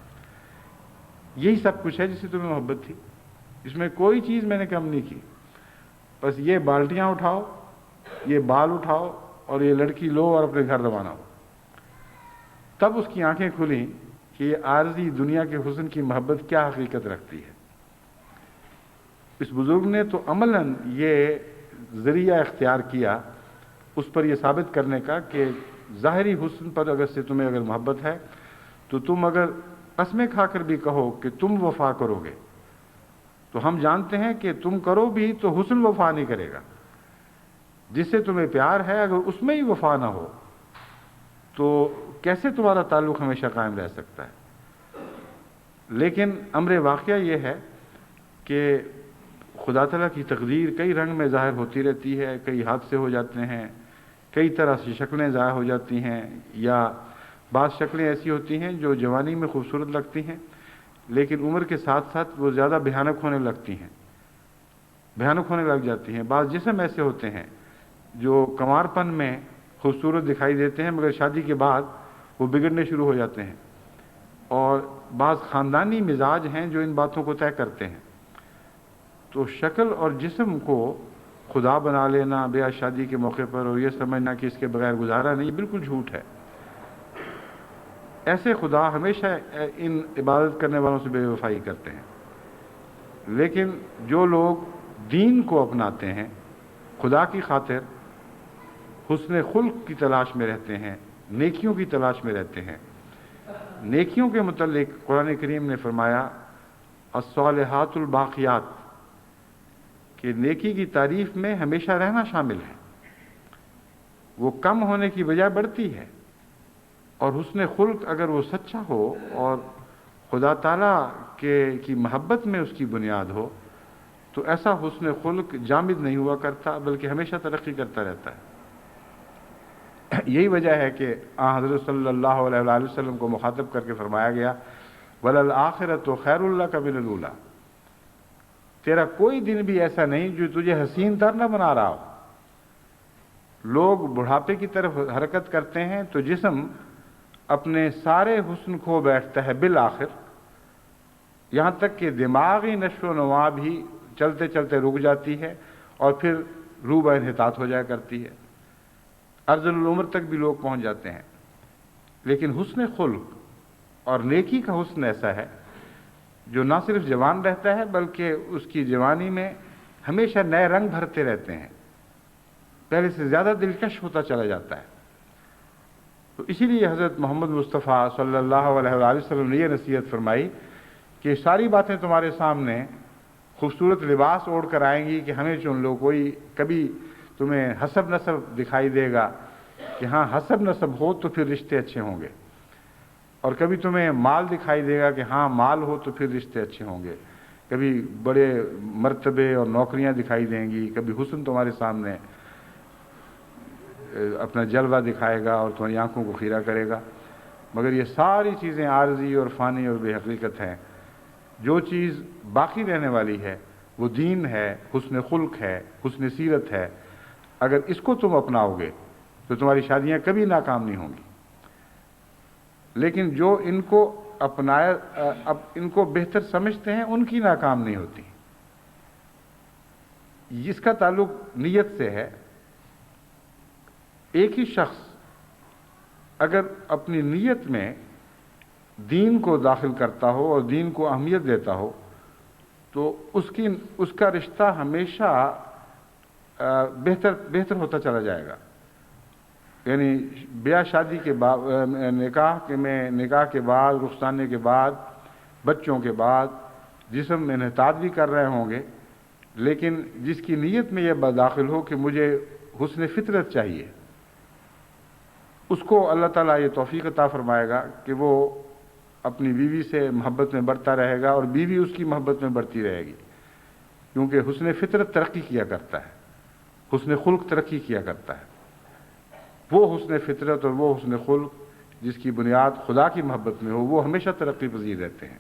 یہی سب کچھ ہے جس سے تمہیں محبت تھی، اس میں کوئی چیز میں نے کم نہیں کی، بس یہ بالٹیاں اٹھاؤ، یہ بال اٹھاؤ اور یہ لڑکی لو اور اپنے گھر روانہ ہو۔ تب اس کی آنکھیں کھلیں کہ یہ عارضی دنیا کے حسن کی محبت کیا حقیقت رکھتی ہے۔ اس بزرگ نے تو عملاً یہ ذریعہ اختیار کیا اس پر یہ ثابت کرنے کا کہ ظاہری حسن پر تمہیں اگر محبت ہے تو تم اگر قسمیں کھا کر بھی کہو کہ تم وفا کرو گے، تو ہم جانتے ہیں کہ تم کرو بھی تو حسن وفا نہیں کرے گا۔ جس سے تمہیں پیار ہے اگر اس میں ہی وفا نہ ہو تو کیسے تمہارا تعلق ہمیشہ قائم رہ سکتا ہے؟ لیکن امر واقعہ یہ ہے کہ خدا تعالیٰ کی تقدیر کئی رنگ میں ظاہر ہوتی رہتی ہے، کئی حادثے ہو جاتے ہیں، کئی طرح سے شکلیں ظاہر ہو جاتی ہیں، یا بعض شکلیں ایسی ہوتی ہیں جو جوانی میں خوبصورت لگتی ہیں لیکن عمر کے ساتھ ساتھ وہ زیادہ بھیانک ہونے لگتی ہیں، بھیانک ہونے لگ جاتی ہیں۔ بعض جسم ایسے ہوتے ہیں جو کنوارپن میں خوبصورت دکھائی دیتے ہیں مگر شادی کے بعد وہ بگڑنے شروع ہو جاتے ہیں، اور بعض خاندانی مزاج ہیں جو ان باتوں کو طے کرتے ہیں۔ تو شکل اور جسم کو خدا بنا لینا بیاہ شادی کے موقع پر اور یہ سمجھنا کہ اس کے بغیر گزارا نہیں، بالکل جھوٹ ہے۔ ایسے خدا ہمیشہ ان عبادت کرنے والوں سے بے وفائی کرتے ہیں، لیکن جو لوگ دین کو اپناتے ہیں، خدا کی خاطر حسن خلق کی تلاش میں رہتے ہیں، نیکیوں کی تلاش میں رہتے ہیں۔ نیکیوں کے متعلق قرآن کریم نے فرمایا الصالحات الباقیات، کہ نیکی کی تعریف میں ہمیشہ رہنا شامل ہے، وہ کم ہونے کی بجائے بڑھتی ہے۔ اور حسن خلق اگر وہ سچا ہو اور خدا تعالیٰ کی محبت میں اس کی بنیاد ہو تو ایسا حسن خلق جامد نہیں ہوا کرتا بلکہ ہمیشہ ترقی کرتا رہتا ہے۔ یہی وجہ ہے کہ حضرت صلی اللہ علیہ وآلہ وسلم کو مخاطب کر کے فرمایا گیا وَلَلْآخِرَةُ خَيْرٌ لَكَ مِنَ الْأُولَىٰ، تیرا کوئی دن بھی ایسا نہیں جو تجھے حسین تر نہ بنا رہا ہو۔ لوگ بڑھاپے کی طرف حرکت کرتے ہیں تو جسم اپنے سارے حسن کھو بیٹھتا ہے بالآخر، یہاں تک کہ دماغی نشو و نما بھی چلتے چلتے رک جاتی ہے اور پھر روح انحطاط ہو جایا کرتی ہے، ارذل العمر تک بھی لوگ پہنچ جاتے ہیں۔ لیکن حسن خلق اور نیکی کا حسن ایسا ہے جو نہ صرف جوان رہتا ہے بلکہ اس کی جوانی میں ہمیشہ نئے رنگ بھرتے رہتے ہیں، پہلے سے زیادہ دلکش ہوتا چلا جاتا ہے۔ تو اسی لیے حضرت محمد مصطفیٰ صلی اللہ علیہ وآلہ وسلم نے یہ نصیحت فرمائی کہ ساری باتیں تمہارے سامنے خوبصورت لباس اوڑھ کر آئیں گی کہ ہمیں چن لو، کوئی کبھی تمہیں حسب نسب دکھائی دے گا کہ ہاں حسب نسب ہو تو پھر رشتے اچھے ہوں گے، اور کبھی تمہیں مال دکھائی دے گا کہ ہاں مال ہو تو پھر رشتے اچھے ہوں گے، کبھی بڑے مرتبے اور نوکریاں دکھائی دیں گی، کبھی حسن تمہارے سامنے اپنا جلوہ دکھائے گا اور تمہاری آنکھوں کو خیرہ کرے گا، مگر یہ ساری چیزیں عارضی اور فانی اور بے حقیقت ہیں۔ جو چیز باقی رہنے والی ہے وہ دین ہے، حسن خلق ہے، حسن سیرت ہے۔ اگر اس کو تم اپناؤ گے تو تمہاری شادیاں کبھی ناکام نہیں ہوں گی، لیکن جو ان کو اپنایا اب ان کو بہتر سمجھتے ہیں ان کی ناکام نہیں ہوتی۔ اس کا تعلق نیت سے ہے۔ ایک ہی شخص اگر اپنی نیت میں دین کو داخل کرتا ہو اور دین کو اہمیت دیتا ہو تو اس کا رشتہ ہمیشہ بہتر ہوتا چلا جائے گا۔ یعنی بیاہ شادی کے بعد، نکاح کے بعد، رخصتانے کے بعد، بچوں کے بعد جسم انحطاط بھی کر رہے ہوں گے، لیکن جس کی نیت میں یہ داخل ہو کہ مجھے حسن فطرت چاہیے، اس کو اللہ تعالیٰ یہ توفیق عطا فرمائے گا کہ وہ اپنی بیوی سے محبت میں بڑھتا رہے گا اور بیوی اس کی محبت میں بڑھتی رہے گی، کیونکہ حسن فطرت ترقی کیا کرتا ہے، حسن خلق ترقی کیا کرتا ہے۔ وہ حسن فطرت اور وہ حسن خلق جس کی بنیاد خدا کی محبت میں ہو وہ ہمیشہ ترقی پذیر رہتے ہیں۔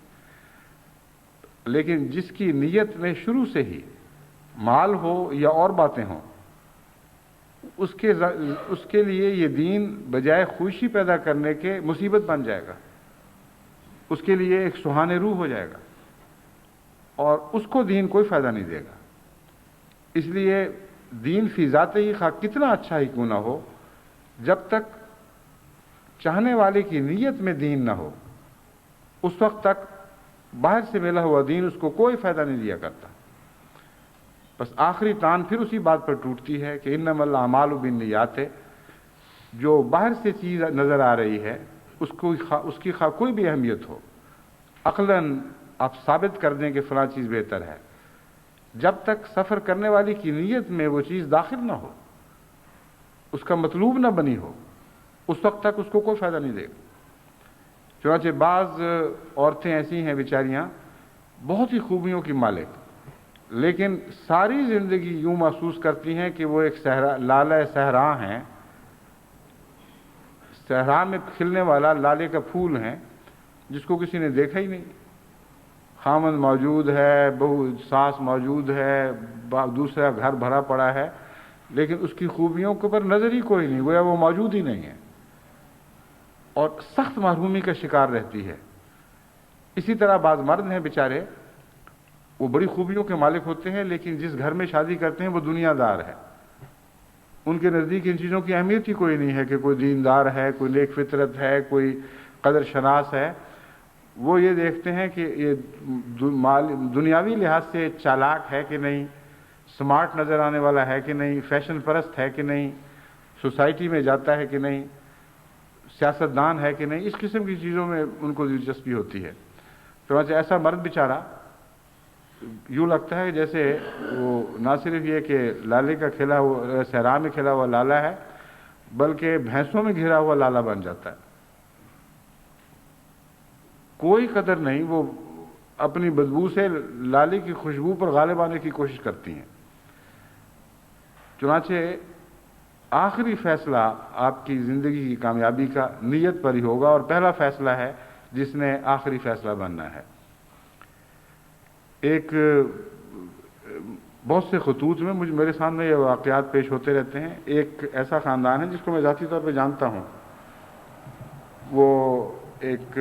لیکن جس کی نیت میں شروع سے ہی مال ہو یا اور باتیں ہوں، اس کے لیے یہ دین بجائے خوشی پیدا کرنے کے مصیبت بن جائے گا، اس کے لیے ایک سہانے روح ہو جائے گا، اور اس کو دین کوئی فائدہ نہیں دے گا۔ اس لیے دین فی ذات ہی خواہ کتنا اچھا ہی کیوں نہ ہو، جب تک چاہنے والے کی نیت میں دین نہ ہو، اس وقت تک باہر سے ملا ہوا دین اس کو کوئی فائدہ نہیں دیا کرتا۔ بس آخری تان پھر اسی بات پر ٹوٹتی ہے کہ انما الاعمال بالنیات ہے، جو باہر سے چیز نظر آ رہی ہے اس کی خواہ کوئی بھی اہمیت ہو، عقلاً آپ ثابت کر دیں کہ فلاں چیز بہتر ہے، جب تک سفر کرنے والی کی نیت میں وہ چیز داخل نہ ہو، اس کا مطلوب نہ بنی ہو، اس وقت تک اس کو کوئی فائدہ نہیں دے گا۔ چنانچہ بعض عورتیں ایسی ہیں بیچاریاں بہت ہی خوبیوں کی مالک، لیکن ساری زندگی یوں محسوس کرتی ہیں کہ وہ ایک لالہ صحرا ہیں، صحرا میں کھلنے والا لالے کا پھول ہیں جس کو کسی نے دیکھا ہی نہیں۔ خامند موجود ہے، بہو ساس موجود ہے، دوسرا گھر بھرا پڑا ہے، لیکن اس کی خوبیوں کے اوپر نظر ہی کوئی نہیں، گویا وہ موجود ہی نہیں ہے، اور سخت محرومی کا شکار رہتی ہے۔ اسی طرح بعض مرد ہیں بیچارے، وہ بڑی خوبیوں کے مالک ہوتے ہیں، لیکن جس گھر میں شادی کرتے ہیں وہ دنیا دار ہے، ان کے نزدیک ان چیزوں کی اہمیت ہی کوئی نہیں ہے کہ کوئی دیندار ہے، کوئی نیک فطرت ہے، کوئی قدر شناس ہے۔ وہ یہ دیکھتے ہیں کہ یہ دنیاوی لحاظ سے چالاک ہے کہ نہیں، سمارٹ نظر آنے والا ہے کہ نہیں، فیشن پرست ہے کہ نہیں، سوسائٹی میں جاتا ہے کہ نہیں، سیاستدان ہے کہ نہیں، اس قسم کی چیزوں میں ان کو دلچسپی ہوتی ہے۔ چنانچہ ایسا مرد بیچارہ یوں لگتا ہے جیسے وہ نہ صرف یہ کہ لالے کا کھلا ہوا صحرا میں کھلا ہوا لالا ہے، بلکہ بھینسوں میں گھرا ہوا لالا بن جاتا ہے۔ کوئی قدر نہیں، وہ اپنی بدبو سے لالے کی خوشبو پر غالب آنے کی کوشش کرتی ہیں۔ چنانچہ آخری فیصلہ آپ کی زندگی کی کامیابی کا نیت پر ہی ہوگا، اور پہلا فیصلہ ہے جس نے آخری فیصلہ بننا ہے۔ ایک بہت سے خطوط میں میرے سامنے یہ واقعات پیش ہوتے رہتے ہیں۔ ایک ایسا خاندان ہے جس کو میں ذاتی طور پہ جانتا ہوں، وہ ایک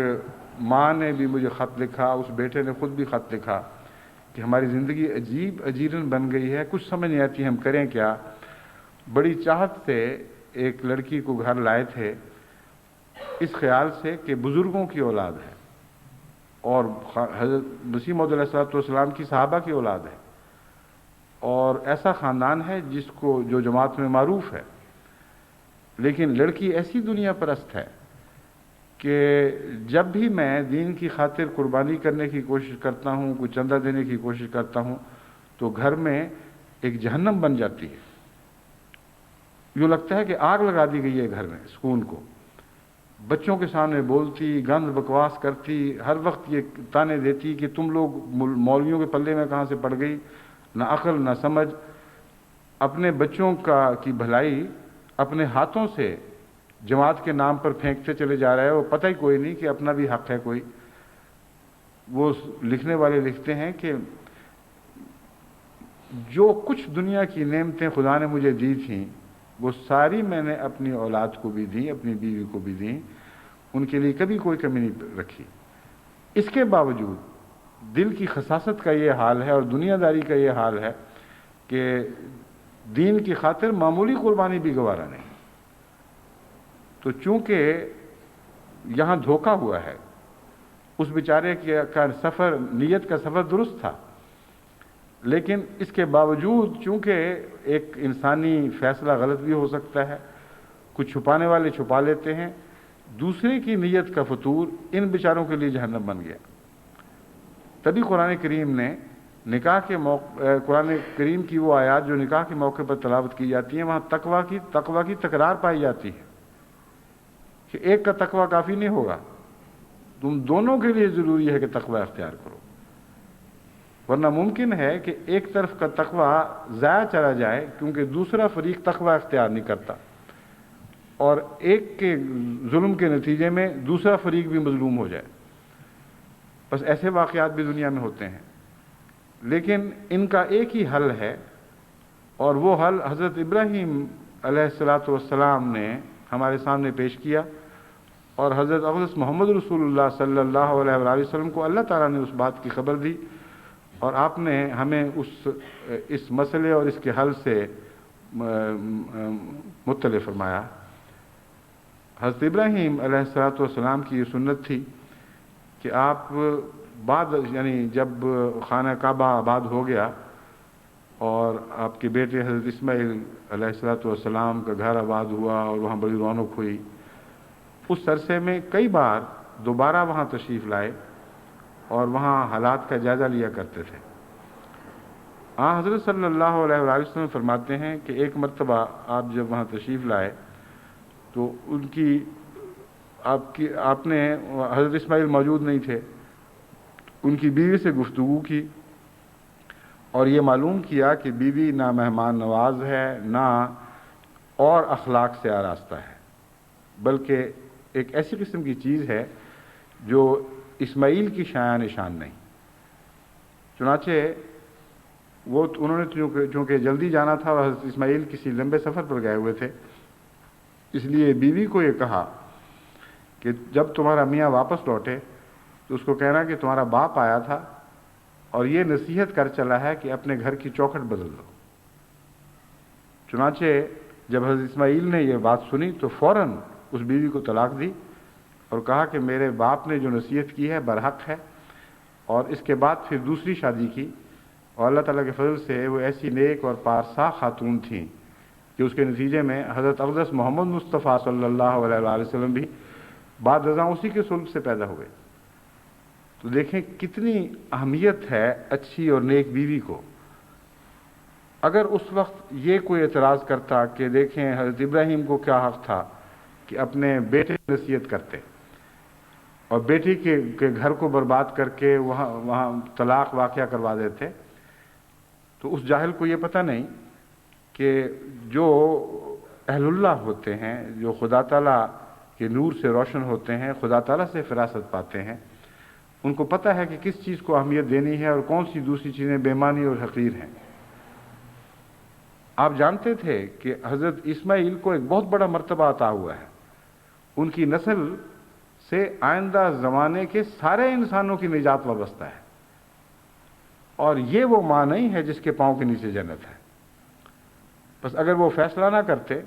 ماں نے بھی مجھے خط لکھا، اس بیٹے نے خود بھی خط لکھا کہ ہماری زندگی عجیب اجیرن بن گئی ہے، کچھ سمجھ نہیں آتی ہم کریں کیا۔ بڑی چاہت سے ایک لڑکی کو گھر لائے تھے، اس خیال سے کہ بزرگوں کی اولاد ہے اور حضرت مسیح موعود علیہ السلام کی صحابہ کی اولاد ہے، اور ایسا خاندان ہے جس کو جو جماعت میں معروف ہے، لیکن لڑکی ایسی دنیا پرست ہے کہ جب بھی میں دین کی خاطر قربانی کرنے کی کوشش کرتا ہوں، کوئی چندہ دینے کی کوشش کرتا ہوں، تو گھر میں ایک جہنم بن جاتی ہے۔ یوں لگتا ہے کہ آگ لگا دی گئی ہے گھر میں، سکون کو۔ بچوں کے سامنے بولتی، گند بکواس کرتی، ہر وقت یہ تانے دیتی کہ تم لوگ مولویوں کے پلے میں کہاں سے پڑ گئی، نہ عقل نہ سمجھ۔ اپنے بچوں کی بھلائی اپنے ہاتھوں سے جماعت کے نام پر پھینکتے چلے جا رہے ہیں، وہ پتہ ہی کوئی نہیں کہ اپنا بھی حق ہے کوئی۔ وہ لکھنے والے لکھتے ہیں کہ جو کچھ دنیا کی نعمتیں خدا نے مجھے دی تھیں، وہ ساری میں نے اپنی اولاد کو بھی دی، اپنی بیوی کو بھی دی، ان کے لیے کبھی کوئی کمی نہیں رکھی۔ اس کے باوجود دل کی خساست کا یہ حال ہے اور دنیا داری کا یہ حال ہے کہ دین کی خاطر معمولی قربانی بھی گوارا نہیں۔ تو چونکہ یہاں دھوکہ ہوا ہے، اس بیچارے کا سفر، نیت کا سفر درست تھا، لیکن اس کے باوجود چونکہ ایک انسانی فیصلہ غلط بھی ہو سکتا ہے، کچھ چھپانے والے چھپا لیتے ہیں، دوسرے کی نیت کا فطور ان بیچاروں کے لیے جہنم بن گیا۔ تبھی قرآن کریم نے قرآن کریم کی وہ آیات جو نکاح کے موقع پر تلاوت کی جاتی ہیں، وہاں تقوی کی تکرار پائی جاتی ہے کہ ایک کا تقوی کافی نہیں ہوگا، تم دونوں کے لیے ضروری ہے کہ تقوی اختیار کرو، ورنہ ممکن ہے کہ ایک طرف کا تقوی ضائع چلا جائے کیونکہ دوسرا فریق تقوی اختیار نہیں کرتا، اور ایک کے ظلم کے نتیجے میں دوسرا فریق بھی مظلوم ہو جائے۔ بس ایسے واقعات بھی دنیا میں ہوتے ہیں۔ لیکن ان کا ایک ہی حل ہے، اور وہ حل حضرت ابراہیم علیہ الصلاۃ والسلام نے ہمارے سامنے پیش کیا، اور حضرت اقدس محمد رسول اللہ صلی اللہ علیہ وآلہ وسلم کو اللہ تعالیٰ نے اس بات کی خبر دی، اور آپ نے ہمیں اس مسئلے اور اس کے حل سے مطلع فرمایا۔ حضرت ابراہیم علیہ الصلاۃ والسلام کی یہ سنت تھی کہ آپ یعنی جب خانہ کعبہ آباد ہو گیا اور آپ کے بیٹے حضرت اسماعیل علیہ الصلاۃ والسلام کا گھر آباد ہوا اور وہاں بڑی رونق ہوئی، اس عرصے میں کئی بار دوبارہ وہاں تشریف لائے اور وہاں حالات کا جائزہ لیا کرتے تھے۔ حضرت صلی اللہ علیہ وآلہ وسلم فرماتے ہیں کہ ایک مرتبہ آپ جب وہاں تشریف لائے تو آپ نے حضرت اسماعیل موجود نہیں تھے، ان کی بیوی سے گفتگو کی اور یہ معلوم کیا کہ بیوی نہ مہمان نواز ہے، نہ اور اخلاق سے آراستہ ہے، بلکہ ایک ایسی قسم کی چیز ہے جو اسماعیل کی شایان نشان نہیں۔ چنانچہ انہوں نے چونکہ جلدی جانا تھا اور حضرت اسماعیل کسی لمبے سفر پر گئے ہوئے تھے، اس لیے بیوی کو یہ کہا کہ جب تمہارا میاں واپس لوٹے تو اس کو کہنا کہ تمہارا باپ آیا تھا اور یہ نصیحت کر چلا ہے کہ اپنے گھر کی چوکھٹ بدل دو۔ چنانچہ جب حضرت اسماعیل نے یہ بات سنی تو فوراً اس بیوی کو طلاق دی اور کہا کہ میرے باپ نے جو نصیحت کی ہے برحق ہے، اور اس کے بعد پھر دوسری شادی کی، اور اللہ تعالیٰ کے فضل سے وہ ایسی نیک اور پارسا خاتون تھیں کہ اس کے نتیجے میں حضرت اقدس محمد مصطفیٰ صلی اللہ علیہ وآلہ وسلم بھی بعد ازاں اسی کے صلب سے پیدا ہوئے۔ تو دیکھیں کتنی اہمیت ہے اچھی اور نیک بیوی کو۔ اگر اس وقت یہ کوئی اعتراض کرتا کہ دیکھیں حضرت ابراہیم کو کیا حق تھا کہ اپنے بیٹے کی نصیحت کرتے اور بیٹی کے گھر کو برباد کر کے وہاں طلاق واقعہ کروا دیتے، تو اس جاہل کو یہ پتہ نہیں کہ جو اہل اللہ ہوتے ہیں، جو خدا تعالیٰ کے نور سے روشن ہوتے ہیں، خدا تعالیٰ سے فراست پاتے ہیں، ان کو پتہ ہے کہ کس چیز کو اہمیت دینی ہے اور کون سی دوسری چیزیں بےمانی اور حقیر ہیں۔ آپ جانتے تھے کہ حضرت اسماعیل کو ایک بہت بڑا مرتبہ عطا ہوا ہے، ان کی نسل سے آئندہ زمانے کے سارے انسانوں کی نجات وابستہ ہے، اور یہ وہ ماں نہیں ہے جس کے پاؤں کے نیچے جنت ہے۔ بس اگر وہ فیصلہ نہ کرتے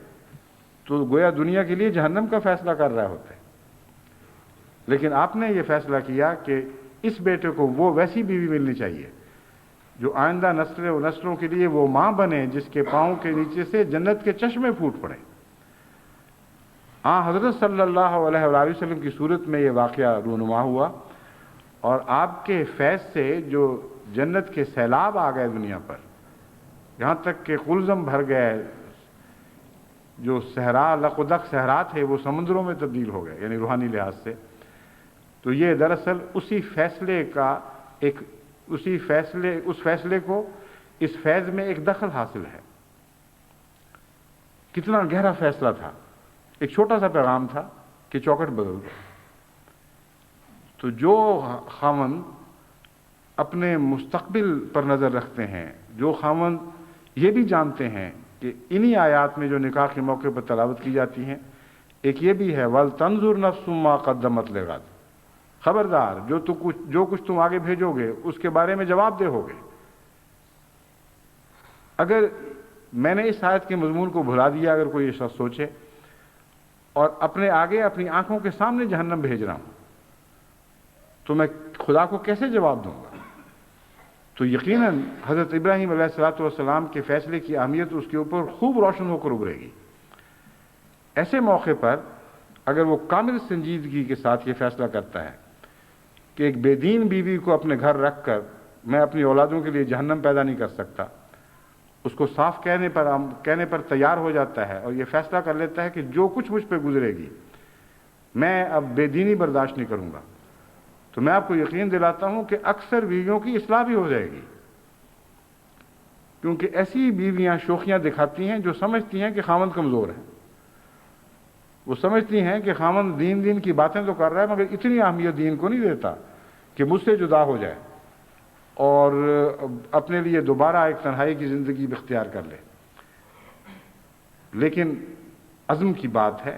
تو گویا دنیا کے لیے جہنم کا فیصلہ کر رہے ہوتے، لیکن آپ نے یہ فیصلہ کیا کہ اس بیٹے کو وہ ویسی بیوی ملنی چاہیے جو آئندہ نسلوں کے لیے وہ ماں بنے جس کے پاؤں کے نیچے سے جنت کے چشمے پھوٹ پڑے۔ حضرت صلی اللہ علیہ وآلہ وسلم کی صورت میں یہ واقعہ رونما ہوا، اور آپ کے فیض سے جو جنت کے سیلاب آ گئے دنیا پر، یہاں تک کہ قلزم بھر گئے، جو صحرا لقدق صحرا تھے وہ سمندروں میں تبدیل ہو گئے، یعنی روحانی لحاظ سے۔ تو یہ دراصل اس فیصلے کو اس فیض میں ایک دخل حاصل ہے۔ کتنا گہرا فیصلہ تھا، ایک چھوٹا سا پیغام تھا کہ چوکھٹ بدل دو۔ تو جو خاوند اپنے مستقبل پر نظر رکھتے ہیں، جو خاوند یہ بھی جانتے ہیں کہ انہی آیات میں جو نکاح کے موقع پر تلاوت کی جاتی ہیں، ایک یہ بھی ہے وَلْتَنْظُرْ نَفْسٌ مَا قَدَّمَتْ لِغَدٍ، خبردار جو کچھ تم آگے بھیجو گے اس کے بارے میں جواب دہ ہوگے۔ اگر میں نے اس آیت کے مضمون کو بھلا دیا، اگر کوئی یہ شخص سوچے، اور اپنے آگے اپنی آنکھوں کے سامنے جہنم بھیج رہا ہوں، تو میں خدا کو کیسے جواب دوں گا؟ تو یقیناً حضرت ابراہیم علیہ الصلاۃ والسلام کے فیصلے کی اہمیت اس کے اوپر خوب روشن ہو کر ابھرے گی۔ ایسے موقع پر اگر وہ کامل سنجیدگی کے ساتھ یہ فیصلہ کرتا ہے کہ ایک بے دین بیوی کو اپنے گھر رکھ کر میں اپنی اولادوں کے لیے جہنم پیدا نہیں کر سکتا، اس کو صاف کہنے پر تیار ہو جاتا ہے اور یہ فیصلہ کر لیتا ہے کہ جو کچھ مجھ پہ گزرے گی میں اب بے دینی برداشت نہیں کروں گا، تو میں آپ کو یقین دلاتا ہوں کہ اکثر بیویوں کی اصلاح بھی ہو جائے گی، کیونکہ ایسی بیویاں شوخیاں دکھاتی ہیں جو سمجھتی ہیں کہ خاوند کمزور ہے، وہ سمجھتی ہیں کہ خاوند دین کی باتیں تو کر رہا ہے مگر اتنی اہمیت دین کو نہیں دیتا کہ مجھ سے جدا ہو جائے۔ اور اپنے لیے دوبارہ ایک تنہائی کی زندگی بھی اختیار کر لے. لیکن عزم کی بات ہے،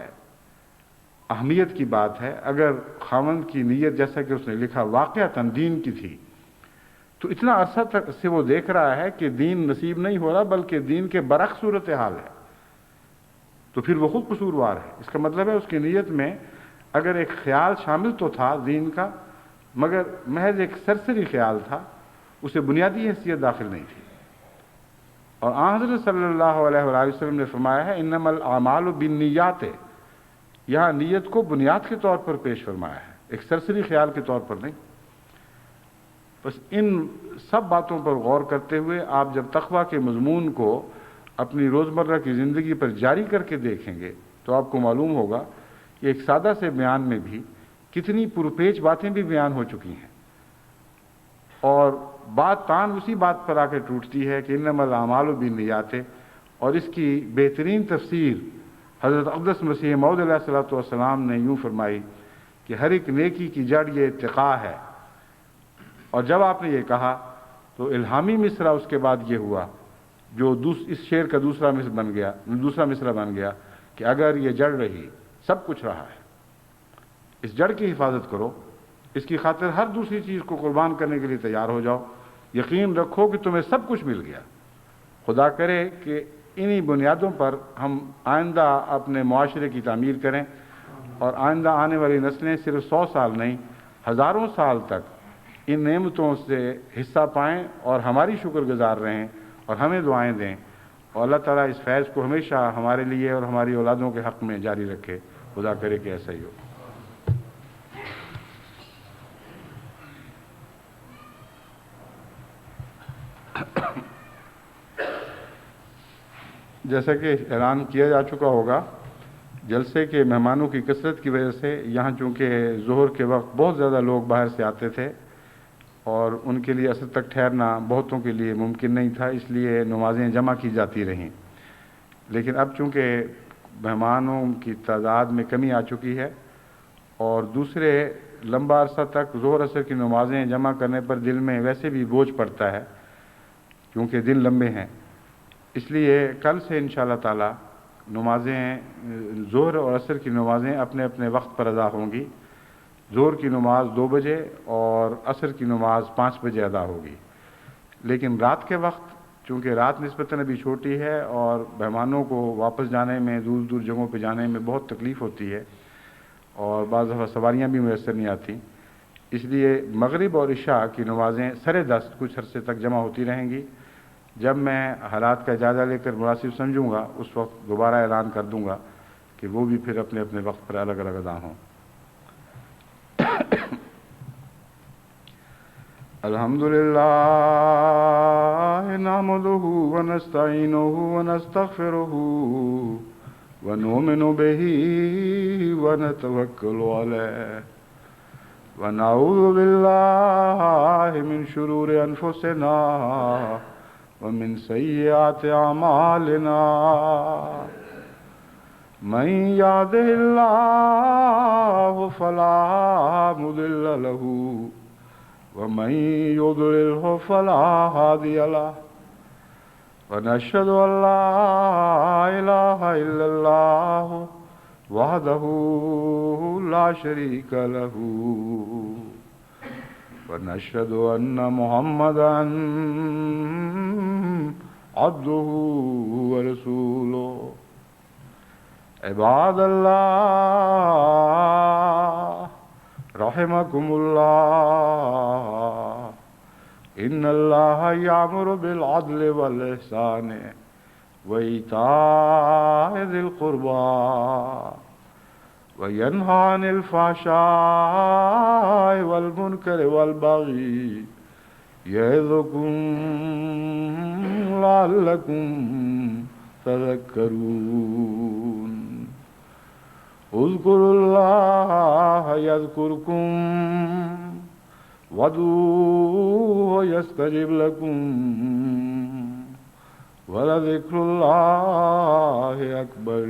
اہمیت کی بات ہے. اگر خاوند کی نیت جیسا کہ اس نے لکھا واقعتاً دین کی تھی، تو اتنا عرصہ تک سے وہ دیکھ رہا ہے کہ دین نصیب نہیں ہو رہا بلکہ دین کے برعکس صورتحال ہے، تو پھر وہ خود قصوروار ہے. اس کا مطلب ہے اس کی نیت میں اگر ایک خیال شامل تو تھا دین کا، مگر محض ایک سرسری خیال تھا، اسے بنیادی حیثیت داخل نہیں تھی. اور آن حضرت صلی اللہ علیہ وآلہ وسلم نے فرمایا ہے انما الاعمال بالنیات، یہاں نیت کو بنیاد کے طور پر پیش فرمایا ہے، ایک سرسری خیال کے طور پر نہیں. بس ان سب باتوں پر غور کرتے ہوئے آپ جب تقویٰ کے مضمون کو اپنی روزمرہ کی زندگی پر جاری کر کے دیکھیں گے تو آپ کو معلوم ہوگا کہ ایک سادہ سے بیان میں بھی کتنی پرپیچ باتیں بھی بیان ہو چکی ہیں. اور بات تان اسی بات پر آ کے ٹوٹتی ہے کہ انما الاعمال بالنیات، اور اس کی بہترین تفسیر حضرت اقدس مسیح موعود علیہ الصلوۃ والسلام نے یوں فرمائی کہ ہر ایک نیکی کی جڑ یہ اتقاء ہے. اور جب آپ نے یہ کہا تو الہامی مصرع اس کے بعد یہ ہوا جو اس شعر کا دوسرا مصرع بن گیا کہ اگر یہ جڑ رہی سب کچھ رہا ہے. اس جڑ کی حفاظت کرو، اس کی خاطر ہر دوسری چیز کو قربان کرنے کے لیے تیار ہو جاؤ. یقین رکھو کہ تمہیں سب کچھ مل گیا. خدا کرے کہ انہی بنیادوں پر ہم آئندہ اپنے معاشرے کی تعمیر کریں اور آئندہ آنے والی نسلیں صرف 100 سال نہیں ہزاروں سال تک ان نعمتوں سے حصہ پائیں اور ہماری شکر گزار رہیں اور ہمیں دعائیں دیں. اور اللہ تعالیٰ اس فیض کو ہمیشہ ہمارے لیے اور ہماری اولادوں کے حق میں جاری رکھے. خدا کرے کہ ایسا ہی ہو. جیسا کہ اعلان کیا جا چکا ہوگا، جلسے کے مہمانوں کی کثرت کی وجہ سے یہاں چونکہ ظہر کے وقت بہت زیادہ لوگ باہر سے آتے تھے اور ان کے لیے عصر تک ٹھہرنا بہتوں کے لیے ممکن نہیں تھا، اس لیے نمازیں جمع کی جاتی رہیں. لیکن اب چونکہ مہمانوں کی تعداد میں کمی آ چکی ہے اور دوسرے لمبا عرصہ تک ظہر عصر کی نمازیں جمع کرنے پر دل میں ویسے بھی بوجھ پڑتا ہے کیونکہ دن لمبے ہیں، اس لیے کل سے انشاءاللہ تعالی نمازیں ظہر اور عصر کی نمازیں اپنے اپنے وقت پر ادا ہوں گی. ظہر کی نماز 2 بجے اور عصر کی نماز 5 بجے ادا ہوگی. لیکن رات کے وقت چونکہ رات نسبتاً ابھی چھوٹی ہے اور مہمانوں کو واپس جانے میں دور دور جگہوں پہ جانے میں بہت تکلیف ہوتی ہے اور بعض دفعہ سواریاں بھی میسر نہیں آتی، اس لیے مغرب اور عشاء کی نمازیں سرے دست کچھ عرصے تک جمع ہوتی رہیں گی. جب میں حالات کا جائزہ لے کر مناسب سمجھوں گا اس وقت دوبارہ اعلان کر دوں گا کہ وہ بھی پھر اپنے اپنے وقت پر الگ الگ ادا ہوں. الحمدللہ نحمدہ ونستعینہ ونستغفرہ ونؤمن بہ ونتوکل علیہ ونعوذ باللہ من شرور انفسنا ومن سیئات اعمالنا من یهده اللہ فلا مضل له ومن يضلله فلا هادي له ونشهد أن لا إله إلا الله وحده لا شريك له ونشهد أن محمدا عبده ورسوله. عباد الله رحمكم الله إن الله يأمر بالعدل والإحسان وإيتاء ذي القربى وينهى عن الفحشاء والمنكر والبغي يعظكم لعلكم تذكرون. اذكروا الله يذكركم وادعوه يستجب لكم ولذكر الله أكبر.